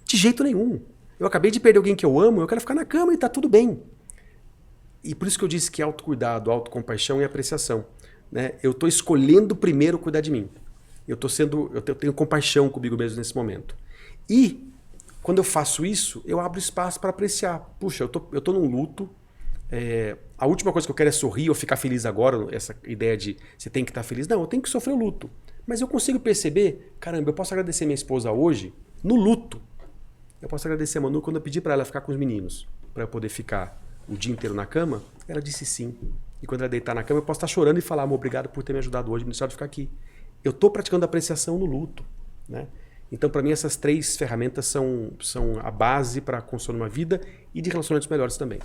De jeito nenhum. Eu acabei de perder alguém que eu amo, eu quero ficar na cama e tá tudo bem. E por isso que eu disse que autocuidado, autocompaixão e apreciação. Né? Eu estou escolhendo primeiro cuidar de mim. Eu tenho compaixão comigo mesmo nesse momento. E quando eu faço isso, eu abro espaço para apreciar. Puxa, eu tô num luto. A última coisa que eu quero é sorrir ou ficar feliz agora. Essa ideia de você tem que estar feliz. Não, eu tenho que sofrer o luto. Mas eu consigo perceber, caramba, eu posso agradecer minha esposa hoje no luto. Eu posso agradecer a Manu quando eu pedi para ela ficar com os meninos, para eu poder ficar o dia inteiro na cama. Ela disse sim. E quando ela deitar na cama, eu posso estar chorando e falar, amor, obrigado por ter me ajudado hoje, me deixado ficar aqui. Eu estou praticando apreciação no luto. Né? Então, para mim, essas 3 ferramentas são a base para a construir uma vida e de relacionamentos melhores também.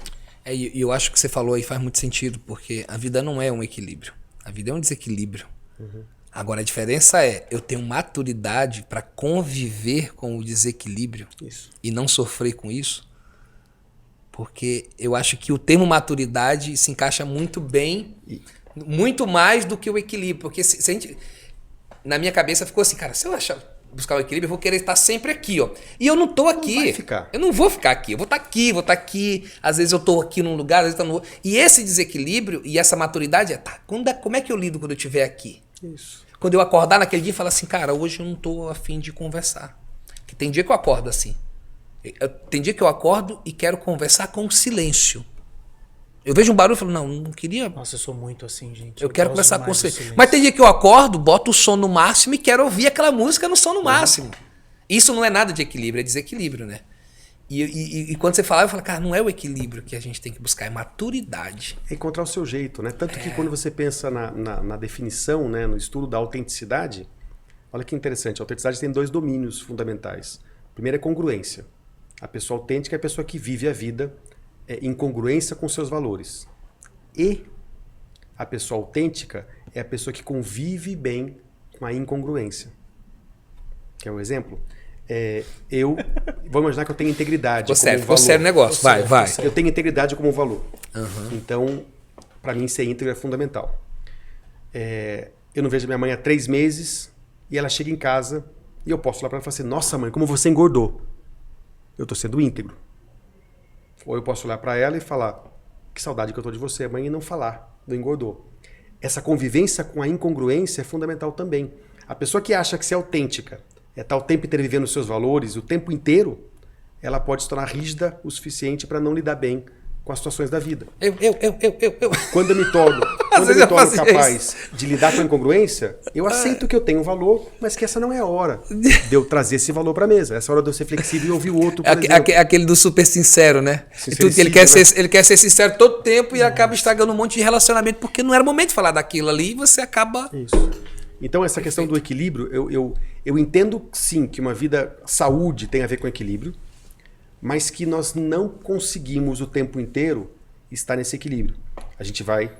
E eu acho que você falou aí faz muito sentido, porque a vida não é um equilíbrio. A vida é um desequilíbrio. Uhum. Agora, a diferença é, eu tenho maturidade para conviver com o desequilíbrio e não sofrer com isso, porque eu acho que o termo maturidade se encaixa muito bem, muito mais do que o equilíbrio, porque se a gente, na minha cabeça ficou assim, cara, se eu buscar o equilíbrio, eu vou querer estar sempre aqui, ó. E eu não tô aqui. Não vai ficar. Eu não vou ficar aqui. Eu vou estar aqui. Às vezes eu tô aqui num lugar, às vezes eu tô no outro. E esse desequilíbrio e essa maturidade como é que eu lido quando eu estiver aqui? Isso. Quando eu acordar naquele dia e falar assim, cara, hoje eu não tô a fim de conversar. Porque tem dia que eu acordo assim. Tem dia que eu acordo e quero conversar com o silêncio. Eu vejo um barulho e falo, não queria... Nossa, eu sou muito assim, gente. Eu quero conversar com você. Mas tem dia que eu acordo, boto o som no máximo e quero ouvir aquela música no som no máximo. Isso não é nada de equilíbrio, é desequilíbrio, né? E quando você fala, eu falo, cara, não é o equilíbrio que a gente tem que buscar, é maturidade. É encontrar o seu jeito, né? Tanto que quando você pensa na definição, né, no estudo da autenticidade, olha que interessante, a autenticidade tem 2 domínios fundamentais. O primeiro é congruência. A pessoa autêntica é a pessoa que vive a vida em congruência com seus valores. E a pessoa autêntica é a pessoa que convive bem com a incongruência. Quer um exemplo? Vou imaginar que eu tenho integridade como um valor. Sério o negócio. Vai. Eu tenho integridade como um valor. Uhum. Então, para mim, ser íntegro é fundamental. Eu não vejo minha mãe há 3 meses e ela chega em casa e eu posso falar para ela e falar assim, nossa mãe, como você engordou. Eu estou sendo íntegro. Ou eu posso olhar para ela e falar, que saudade que eu estou de você, mãe, e não falar, não engordou. Essa convivência com a incongruência é fundamental também. A pessoa que acha que ser autêntica tá o tempo inteiro vivendo os seus valores, o tempo inteiro, ela pode se tornar rígida o suficiente para não lidar bem com as situações da vida. Eu. Quando eu me torno quando eu vezes me eu torno fazia capaz de lidar com a incongruência, eu aceito que eu tenho um valor, mas que essa não é a hora de eu trazer esse valor para a mesa. Essa é a hora de eu ser flexível e ouvir o outro, por exemplo. Aquele do super sincero, né? E tudo que ele quer ser sincero todo tempo e acaba estragando um monte de relacionamento porque não era o momento de falar daquilo ali e você acaba... Isso. Então, essa questão do equilíbrio, eu entendo, sim, que uma vida saúde tem a ver com equilíbrio, mas que nós não conseguimos o tempo inteiro estar nesse equilíbrio. A gente vai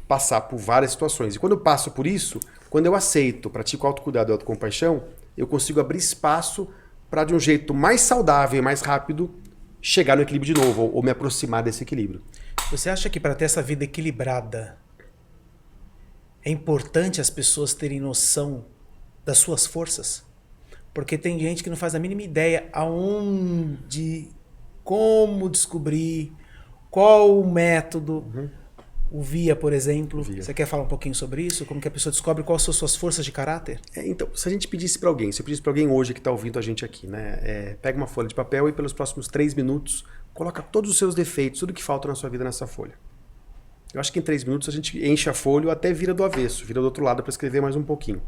passar por várias situações. E quando eu passo por isso, quando eu aceito, pratico autocuidado e autocompaixão, eu consigo abrir espaço para, de um jeito mais saudável e mais rápido, chegar no equilíbrio de novo, ou me aproximar desse equilíbrio. Você acha que para ter essa vida equilibrada, é importante as pessoas terem noção das suas forças? Porque tem gente que não faz a mínima ideia aonde, como descobrir, qual o método. O VIA, por exemplo. Você quer falar um pouquinho sobre isso? Como que a pessoa descobre quais são as suas forças de caráter? Então, se a gente pedisse para alguém, se eu pedisse para alguém hoje que está ouvindo a gente aqui, né, pega uma folha de papel e pelos próximos 3 minutos, coloca todos os seus defeitos, tudo que falta na sua vida nessa folha. Eu acho que em 3 minutos a gente enche a folha ou até vira do avesso, vira do outro lado para escrever mais um pouquinho.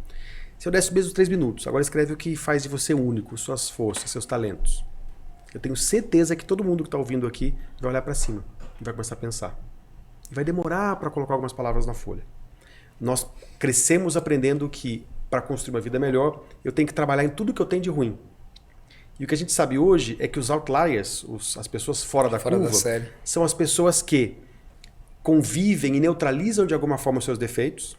Se eu desse mesmo 3 minutos, agora escreve o que faz de você único, suas forças, seus talentos. Eu tenho certeza que todo mundo que está ouvindo aqui vai olhar para cima e vai começar a pensar. E vai demorar para colocar algumas palavras na folha. Nós crescemos aprendendo que, para construir uma vida melhor, eu tenho que trabalhar em tudo que eu tenho de ruim. E o que a gente sabe hoje é que os outliers, as pessoas fora da curva, são as pessoas que convivem e neutralizam de alguma forma os seus defeitos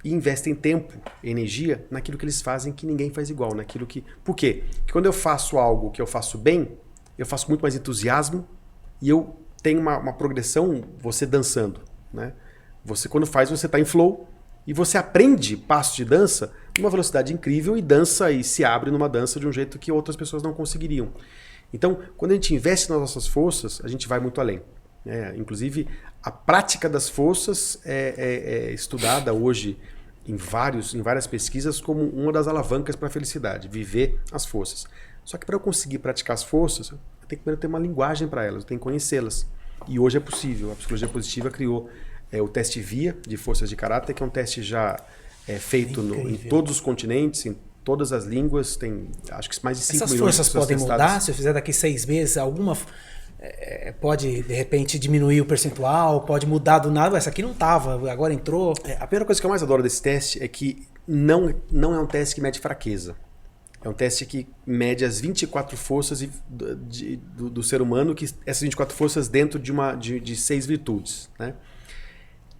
e investem tempo e energia naquilo que eles fazem que ninguém faz igual. Naquilo que... Por quê? Porque quando eu faço algo que eu faço bem, eu faço com muito mais entusiasmo e eu tenho uma progressão, você dançando, né? Você, quando faz, você está em flow e você aprende passos de dança numa velocidade incrível e dança e se abre numa dança de um jeito que outras pessoas não conseguiriam. Então, quando a gente investe nas nossas forças, a gente vai muito além. Inclusive, a prática das forças é estudada hoje em várias pesquisas como uma das alavancas para a felicidade, viver as forças. Só que para eu conseguir praticar as forças, eu tenho que primeiro ter uma linguagem para elas, eu tenho que conhecê-las. E hoje é possível. A psicologia positiva criou o teste VIA, de forças de caráter, que é um teste já feito em todos os continentes, em todas as línguas, tem acho que mais de 5 milhões de pessoas testadas. Essas forças podem mudar? Se eu fizer daqui 6 meses, alguma pode, de repente, diminuir o percentual, pode mudar do nada. Essa aqui não estava, agora entrou. A primeira coisa que eu mais adoro desse teste é que não é um teste que mede fraqueza. É um teste que mede as 24 forças do ser humano, que essas 24 forças dentro de 6 virtudes, né?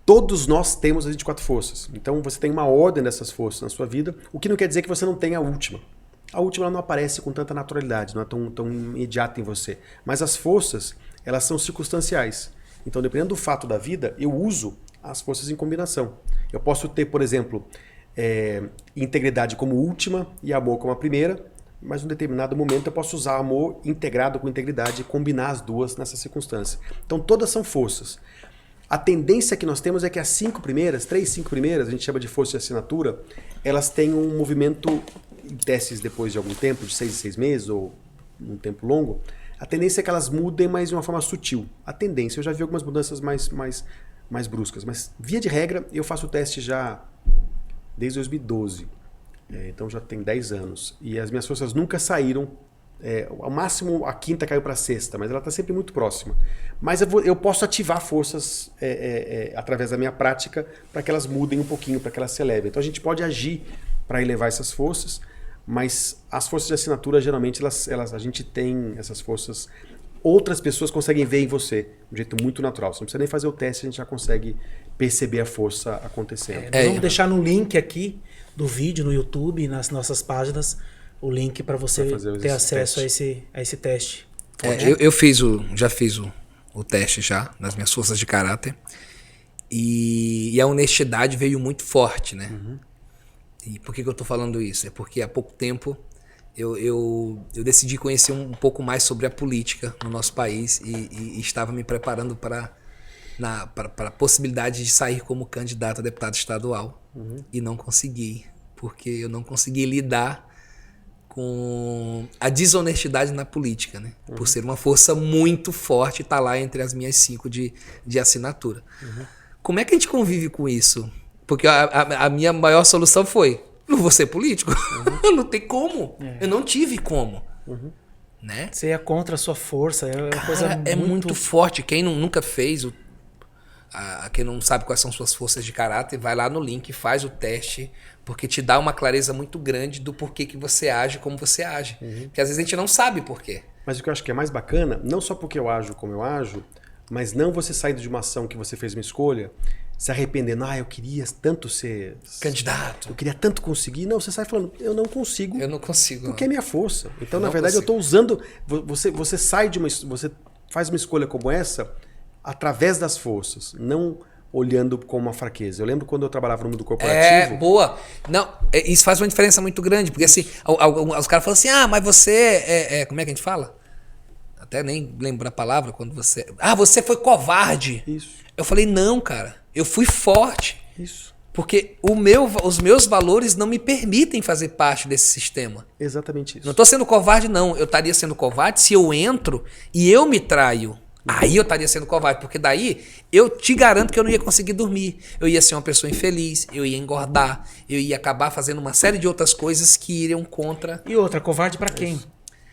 Todos nós temos as 24 forças. Então você tem uma ordem dessas forças na sua vida, o que não quer dizer que você não tenha a última. A última ela não aparece com tanta naturalidade, não é tão imediata em você. Mas as forças, elas são circunstanciais. Então, dependendo do fato da vida, eu uso as forças em combinação. Eu posso ter, por exemplo, integridade como última e amor como a primeira, mas em um determinado momento eu posso usar amor integrado com integridade e combinar as duas nessa circunstância. Então, todas são forças. A tendência que nós temos é que as 5 primeiras, 3, 5 primeiras, a gente chama de força de assinatura, elas têm um movimento, em testes depois de algum tempo, de 6 em 6 meses ou um tempo longo, a tendência é que elas mudem, mas de uma forma sutil. A tendência, eu já vi algumas mudanças mais bruscas, mas via de regra, eu faço o teste já desde 2012, então já tem 10 anos, e as minhas forças nunca saíram. Ao máximo a quinta caiu para a sexta, mas ela está sempre muito próxima. Mas eu posso ativar forças através da minha prática para que elas mudem um pouquinho, para que elas se elevem. Então a gente pode agir para elevar essas forças, mas as forças de assinatura geralmente a gente tem essas forças, outras pessoas conseguem ver em você de um jeito muito natural. Você não precisa nem fazer o teste, a gente já consegue perceber a força acontecendo. Vamos deixar no link aqui do vídeo no YouTube, nas nossas páginas, o link para você ter acesso a esse teste. Eu já fiz o teste já, nas minhas forças de caráter. E a honestidade veio muito forte, né? Uhum. E por que eu tô falando isso? É porque há pouco tempo eu decidi conhecer um pouco mais sobre a política no nosso país e estava me preparando para a possibilidade de sair como candidato a deputado estadual. Uhum. E não consegui, porque eu não consegui lidar com a desonestidade na política, né? Uhum. Por ser uma força muito forte e tá lá entre as minhas 5 de assinatura. Uhum. como é que a gente convive com isso? Porque a minha maior solução foi, não vou ser político. Não tem como. Eu não tive como. Né? Você ia contra a sua força. É uma Cara, coisa é muito forte. Quem nunca fez, quem não sabe quais são suas forças de caráter, vai lá no link e faz o teste, porque te dá uma clareza muito grande do porquê que você age como você age. Porque às vezes a gente não sabe porquê. Mas o que eu acho que é mais bacana, não só porque eu ajo como eu ajo, mas não você saindo de uma ação que você fez uma escolha, se arrependendo, eu queria tanto ser candidato. Eu queria tanto conseguir. Não, você sai falando, eu não consigo. Eu não consigo. Porque é minha força. Então, na verdade, consigo. eu estou usando. Você sai de uma. Você faz uma escolha como essa através das forças, não olhando como uma fraqueza. Eu lembro quando eu trabalhava no mundo corporativo. Boa. Não, isso faz uma diferença muito grande, porque assim, os caras falam assim, mas você como é que a gente fala? Até nem lembro a palavra quando você... você foi covarde. Isso. Eu falei, não, cara, eu fui forte. Isso. Porque os meus valores não me permitem fazer parte desse sistema. Exatamente isso. Não estou sendo covarde, não. Eu estaria sendo covarde se eu entro e eu me traio. Aí eu estaria sendo covarde, porque daí eu te garanto que eu não ia conseguir dormir. Eu ia ser uma pessoa infeliz, eu ia engordar, eu ia acabar fazendo uma série de outras coisas que iriam contra... E outra, covarde pra quem?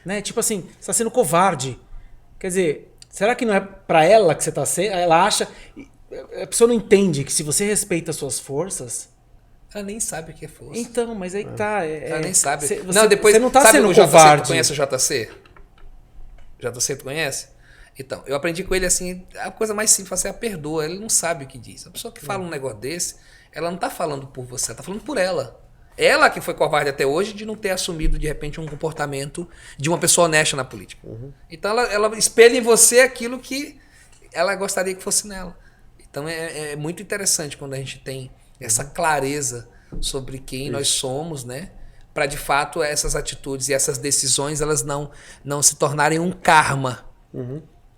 Né? Tipo assim, você tá sendo covarde. Quer dizer, será que não é pra ela que você tá sendo? Ela acha... A pessoa não entende que se você respeita as suas forças... Ela nem sabe o que é força. Então, mas aí tá... Ela nem sabe. Você não tá sabe sendo o JC, covarde. Tu conhece o JC? JC, tu conhece? Então, eu aprendi com ele assim, a coisa mais simples, você a perdoa, ele não sabe o que diz. A pessoa que fala um negócio desse, ela não tá falando por você, ela tá falando por ela. Ela que foi covarde até hoje de não ter assumido, de repente, um comportamento de uma pessoa honesta na política. Então, ela espelha em você aquilo que ela gostaria que fosse nela. Então, é muito interessante quando a gente tem essa clareza sobre quem nós somos, né? Para, de fato, essas atitudes e essas decisões, elas não se tornarem um karma.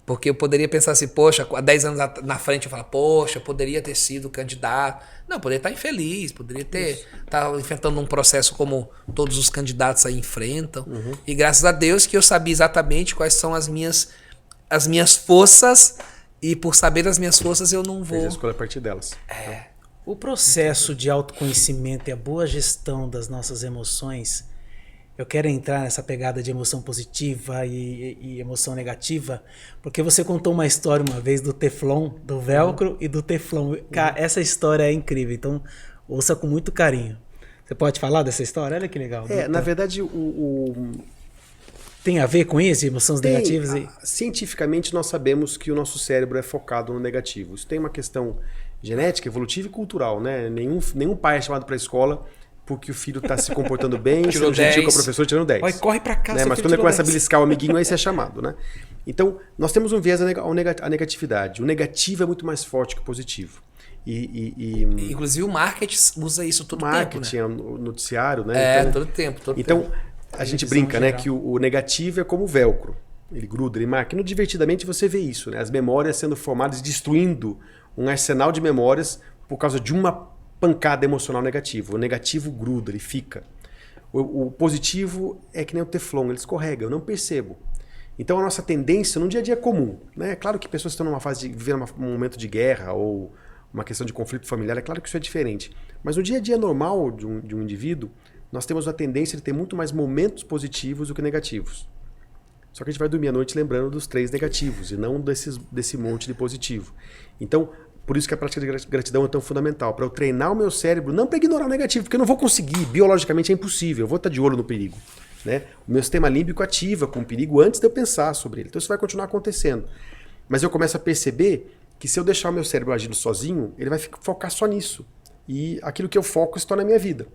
Porque eu poderia pensar assim, poxa, há 10 anos na frente eu falo, poxa, eu poderia ter sido candidato. Não, poderia estar infeliz, poderia estar enfrentando um processo como todos os candidatos aí enfrentam. E graças a Deus que eu sabia exatamente quais são as minhas forças, e por saber das minhas forças eu não vou... Fez a escolha a partir delas. O processo de autoconhecimento e a boa gestão das nossas emoções, eu quero entrar nessa pegada de emoção positiva e emoção negativa, porque você contou uma história uma vez do Teflon, do velcro e do Teflon. Cara, essa história é incrível, então ouça com muito carinho. Você pode falar dessa história? Olha que legal. Na verdade, tem a ver com isso, emoções negativas? Cientificamente, nós sabemos que o nosso cérebro é focado no negativo. Isso tem uma questão genética, evolutiva e cultural, né? Nenhum pai é chamado para a escola porque o filho está se comportando bem, sendo gentil com a professora, tirando 10. Vai, corre para casa. Né? Mas quando ele começa a beliscar o amiguinho, aí você é chamado, né? Então, nós temos um viés à negatividade. O negativo é muito mais forte que o positivo. Inclusive o marketing usa isso todo tempo, né? Marketing, o noticiário, né? Então, todo tempo. Então, a gente brinca, né, que o negativo é como o velcro. Ele gruda, ele marca. E no Divertidamente você vê isso, né? As memórias sendo formadas, destruindo um arsenal de memórias por causa de uma pancada emocional negativa. O negativo gruda, ele fica. O positivo é que nem o Teflon, ele escorrega, eu não percebo. Então a nossa tendência no dia a dia é comum, né? É claro que pessoas estão numa fase de viver um momento de guerra ou uma questão de conflito familiar, é claro que isso é diferente. Mas no dia a dia normal de um indivíduo, nós temos a tendência de ter muito mais momentos positivos do que negativos. Só que a gente vai dormir à noite lembrando dos 3 negativos e não desse monte de positivo. Então, por isso que a prática de gratidão é tão fundamental. Para eu treinar o meu cérebro, não para ignorar o negativo, porque eu não vou conseguir, biologicamente é impossível, eu vou estar de olho no perigo. Né? O meu sistema límbico ativa com o perigo antes de eu pensar sobre ele. Então isso vai continuar acontecendo. Mas eu começo a perceber que se eu deixar o meu cérebro agindo sozinho, ele vai focar só nisso. E aquilo que eu foco se torna a minha vida.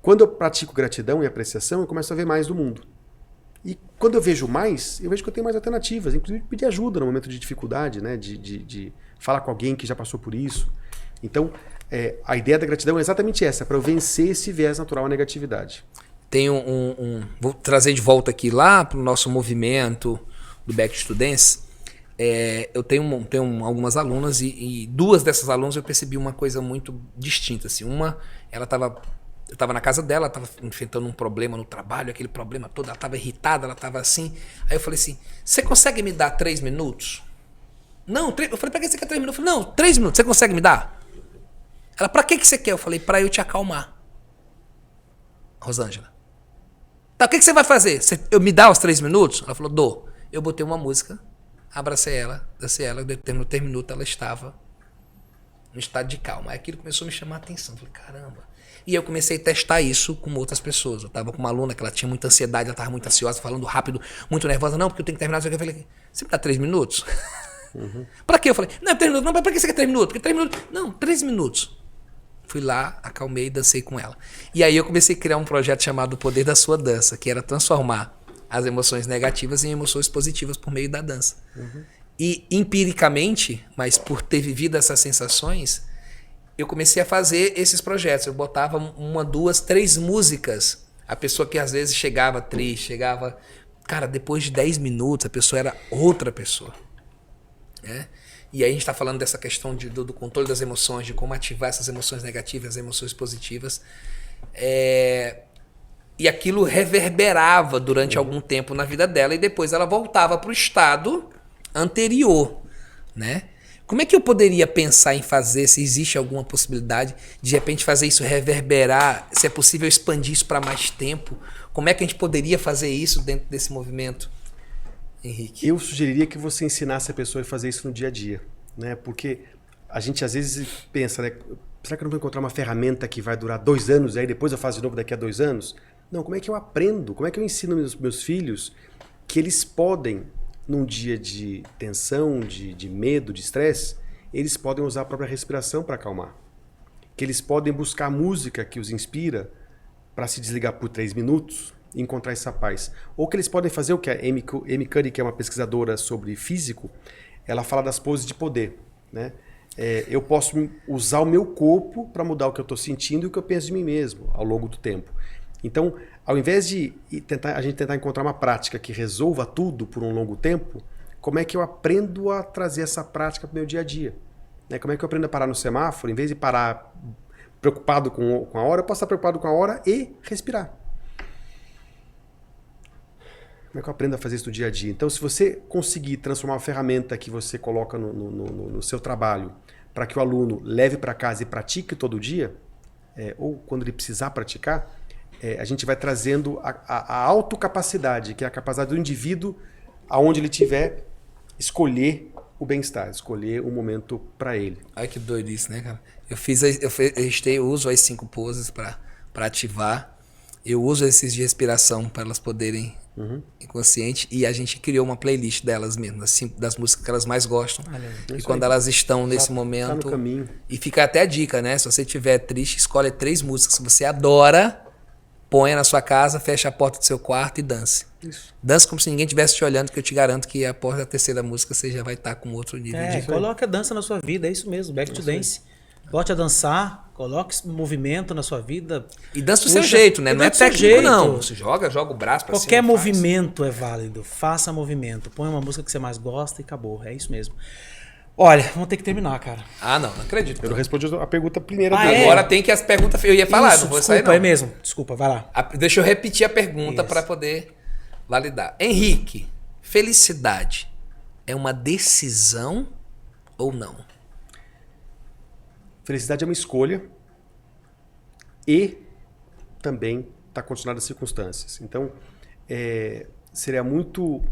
Quando eu pratico gratidão e apreciação, eu começo a ver mais do mundo. E quando eu vejo mais, eu vejo que eu tenho mais alternativas, inclusive pedir ajuda no momento de dificuldade, né? de falar com alguém que já passou por isso. Então, a ideia da gratidão é exatamente essa, para eu vencer esse viés natural à negatividade. Tem vou trazer de volta aqui lá para o nosso movimento do Back to Dance. Eu tenho algumas alunas e 2 dessas alunas eu percebi uma coisa muito distinta. Assim. Uma, eu estava na casa dela, estava enfrentando um problema no trabalho, aquele problema todo, ela estava irritada, ela estava assim. Aí eu falei assim, você consegue me dar 3 minutos? Não, eu falei, pra que você quer 3 minutos? Eu falei, não, 3 minutos, você consegue me dar? Ela, pra que você quer? Eu falei, pra eu te acalmar. Rosângela. Tá, o que você vai fazer? Eu me dá os 3 minutos? Ela falou, dou. Eu botei uma música, abracei ela, dancei ela, no 3 minutos ela estava no estado de calma. Aí aquilo começou a me chamar a atenção. Eu falei, caramba. E eu comecei a testar isso com outras pessoas. Eu tava com uma aluna que ela tinha muita ansiedade, ela tava muito ansiosa, falando rápido, muito nervosa. Não, porque eu tenho que terminar. Eu falei, você me dá 3 minutos? Uhum. Pra quê? Eu falei, não, 3 minutos. Não, pra que você quer 3 minutos? Porque 3 minutos. Não, 3 minutos. Fui lá, acalmei e dancei com ela. E aí eu comecei a criar um projeto chamado O Poder da Sua Dança, que era transformar as emoções negativas em emoções positivas por meio da dança. Uhum. E empiricamente, mas por ter vivido essas sensações, eu comecei a fazer esses projetos. Eu botava 1, 2, 3 músicas. A pessoa que às vezes chegava triste, chegava... Cara, depois de 10 minutos, a pessoa era outra pessoa. Né? E aí a gente está falando dessa questão do controle das emoções, de como ativar essas emoções negativas, as emoções positivas. E aquilo reverberava durante algum tempo na vida dela e depois ela voltava para o estado anterior, né? Como é que eu poderia pensar em fazer, se existe alguma possibilidade de repente fazer isso reverberar, se é possível expandir isso para mais tempo? Como é que a gente poderia fazer isso dentro desse movimento? Henrique. Eu sugeriria que você ensinasse a pessoa a fazer isso no dia a dia, né? Porque a gente às vezes pensa, né? Será que eu não vou encontrar uma ferramenta que vai durar 2 anos e aí depois eu faço de novo daqui a 2 anos? Não, como é que eu aprendo? Como é que eu ensino meus filhos que eles podem, num dia de tensão, de medo, de estresse, eles podem usar a própria respiração para acalmar? Que eles podem buscar música que os inspira para se desligar por 3 minutos e encontrar essa paz. Ou que eles podem fazer o que a Amy Cuddy, que é uma pesquisadora sobre físico, ela fala das poses de poder, né? Eu posso usar o meu corpo para mudar o que eu estou sentindo e o que eu penso de mim mesmo ao longo do tempo. Então, ao invés de a gente tentar encontrar uma prática que resolva tudo por um longo tempo, como é que eu aprendo a trazer essa prática para o meu dia a dia? Né? Como é que eu aprendo a parar no semáforo, em vez de parar preocupado com a hora, eu posso estar preocupado com a hora e respirar. Como é que eu aprendo a fazer isso no dia a dia? Então, se você conseguir transformar uma ferramenta que você coloca no seu trabalho para que o aluno leve para casa e pratique todo dia, ou quando ele precisar praticar, a gente vai trazendo a autocapacidade, que é a capacidade do indivíduo, aonde ele estiver, escolher o bem-estar, escolher o momento para ele. Ai, que doido isso, né, cara? Eu uso as 5 poses para ativar. Eu uso esses de respiração para elas poderem inconsciente, e a gente criou uma playlist delas mesmo, das músicas que elas mais gostam. E quando elas estão nesse momento... Tá no caminho. E fica até a dica, né? Se você estiver triste, escolhe 3 músicas que você adora, ponha na sua casa, fecha a porta do seu quarto e dance. Isso. Dance como se ninguém estivesse te olhando, que eu te garanto que a porta da 3ª música você já vai estar com outro nível de... Coloque a dança na sua vida, é isso mesmo, back to dance. Volte a dançar, coloque movimento na sua vida. E dança do seu jeito, né? Não é técnico, não. Você joga o braço pra cima. Qualquer movimento é válido. Faça movimento. Põe uma música que você mais gosta e acabou. É isso mesmo. Olha, vamos ter que terminar, cara. Ah, não acredito. Eu não respondi a pergunta primeira. Agora tem que as perguntas... Eu ia falar, não vou sair não. É mesmo. Desculpa, vai lá. Deixa eu repetir a pergunta para poder validar. Henrique, felicidade é uma decisão ou não? Felicidade é uma escolha e também está condicionada às circunstâncias. Então, seria muito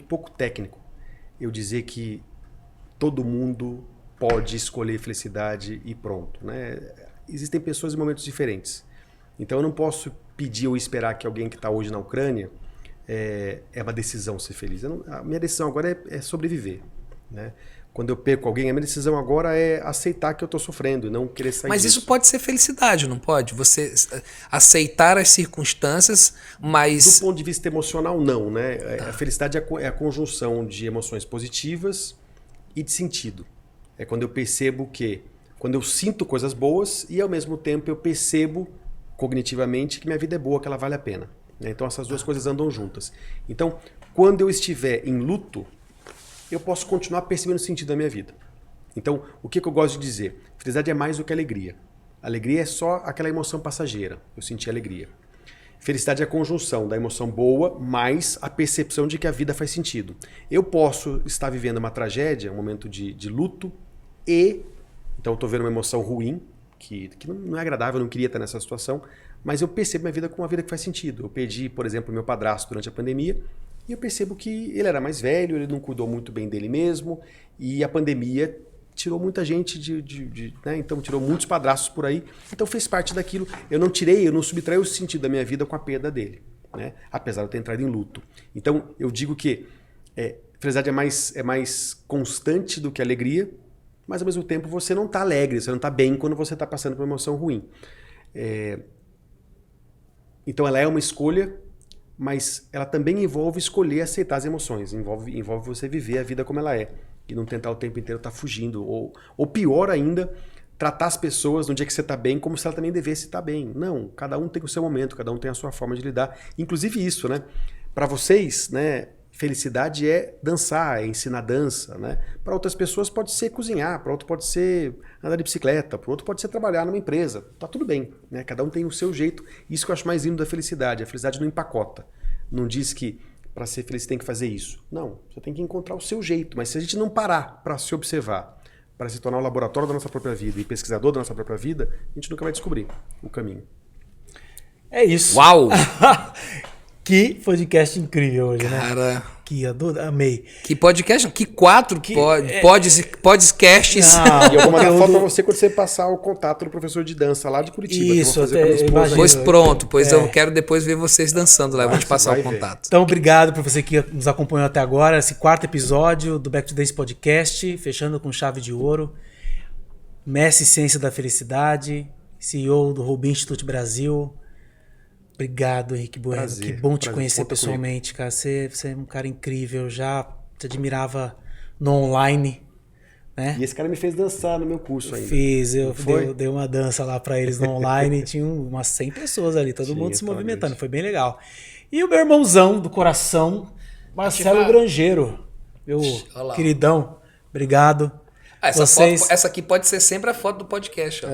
pouco técnico eu dizer que todo mundo pode escolher felicidade e pronto, né? Existem pessoas em momentos diferentes. Então, eu não posso pedir ou esperar que alguém que está hoje na Ucrânia é uma decisão ser feliz. A minha decisão agora é sobreviver, né? Quando eu perco alguém, a minha decisão agora é aceitar que eu estou sofrendo e não querer sair Mas disso. Isso pode ser felicidade, não pode? Você aceitar as circunstâncias, mas... Do ponto de vista emocional, não, né? A felicidade é a conjunção de emoções positivas e de sentido. É quando eu percebo que... Quando eu sinto coisas boas e, ao mesmo tempo, eu percebo cognitivamente que minha vida é boa, que ela vale a pena. Então, essas duas coisas andam juntas. Então, quando eu estiver em luto, eu posso continuar percebendo o sentido da minha vida. Então, o que eu gosto de dizer? Felicidade é mais do que alegria. Alegria é só aquela emoção passageira. Eu senti alegria. Felicidade é a conjunção da emoção boa mais a percepção de que a vida faz sentido. Eu posso estar vivendo uma tragédia, um momento de luto, Então eu tô vendo uma emoção ruim, que não é agradável, eu não queria estar nessa situação, mas eu percebo minha vida como uma vida que faz sentido. Eu perdi, por exemplo, meu padrasto durante a pandemia, e eu percebo que ele era mais velho, ele não cuidou muito bem dele mesmo, e a pandemia tirou muita gente né? Então tirou muitos padrastos por aí, então fez parte daquilo. Eu não subtraí o sentido da minha vida com a perda dele, né? Apesar de eu ter entrado em luto. Então eu digo que felicidade é mais constante do que alegria, mas ao mesmo tempo você não está alegre, você não está bem quando você está passando por uma emoção ruim. Então ela é uma escolha, mas ela também envolve escolher aceitar as emoções, envolve você viver a vida como ela é e não tentar o tempo inteiro estar fugindo, ou pior ainda, tratar as pessoas no dia que você está bem como se ela também devesse estar bem. Não, cada um tem o seu momento, cada um tem a sua forma de lidar. Inclusive isso, né? Para vocês, né? Felicidade é dançar, é ensinar dança, né? Para outras pessoas pode ser cozinhar, para outro pode ser andar de bicicleta, para outro pode ser trabalhar numa empresa. Tá tudo bem, né? Cada um tem o seu jeito. Isso que eu acho mais lindo da felicidade. A felicidade não empacota. Não diz que para ser feliz você tem que fazer isso. Não, você tem que encontrar o seu jeito. Mas se a gente não parar para se observar, para se tornar o laboratório da nossa própria vida e pesquisador da nossa própria vida, a gente nunca vai descobrir o caminho. É isso. Uau! Que podcast incrível hoje, né? Cara, Que amei. que podcast, que 4 podcasts. E eu vou mandar foto pra você quando você passar o contato do professor de dança lá de Curitiba. Isso, que eu vou fazer pra minha esposa. imagino. Pois pronto, pois eu quero depois ver vocês dançando lá, eu vou te passar vai o contato. Então, obrigado por você que nos acompanhou até agora. Esse 4º episódio do Back to Dance Podcast, fechando com chave de ouro. Mestre Ciência da Felicidade, CEO do Robin Institute Brasil. Obrigado, Henrique Bueno. Prazer, Que bom te prazer. conhecer Conta pessoalmente, cara. Você é um cara incrível. Eu já te admirava no online, né? E esse cara me fez dançar no meu curso ainda. Fiz, Foi? dei uma dança lá pra eles no online. Tinha umas 100 pessoas ali, todo mundo se movimentando. provavelmente. Foi bem legal. E o meu irmãozão do coração, Marcelo Grangeiro. Meu Olha lá. queridão, obrigado. Essa aqui pode ser sempre a foto do podcast, ó.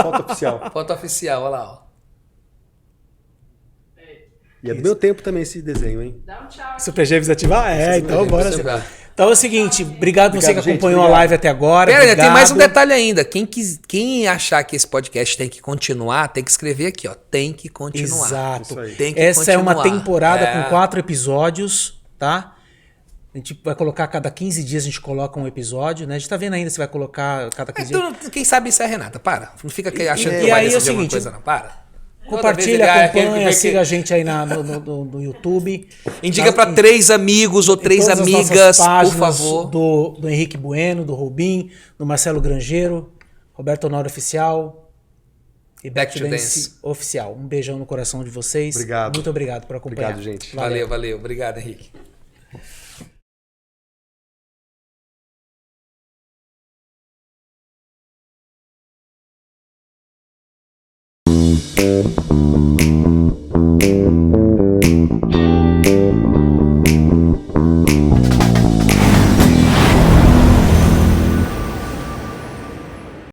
Foto oficial. Foto oficial, olha lá, ó. E é do meu tempo também esse desenho, hein? Dá um tchau. Você preencheu ativar? Então bora. Obrigado. Então é o seguinte, obrigado você que gente, acompanhou a obrigado. live até agora. Pera, ainda tem mais um obrigado. detalhe ainda. Quem achar que esse podcast tem que continuar, tem que escrever aqui, ó. Tem que continuar. Exato. Isso aí. Tem que Essa é uma continuar. temporada É. com 4 episódios, tá? A gente vai colocar cada 15 dias, a gente coloca um episódio, né? A gente tá vendo ainda se vai colocar cada 15 dias. Então, quem sabe isso é a Renata. Para. Não fica achando e que vai aí é o decidir alguma seguinte, coisa, não. Para. Compartilha, Toda vez acompanha, siga a gente aí no YouTube. Indica pra 3 amigos ou 3 todas as nossas amigas, por páginas favor. do Henrique Bueno, do Robin, do Marcelo Grangeiro, Roberto Honório Oficial e Back to Dance Oficial. Um beijão no coração de vocês. Obrigado. Muito obrigado por acompanhar. Obrigado, gente. Valeu. Obrigado, Henrique. Thank you.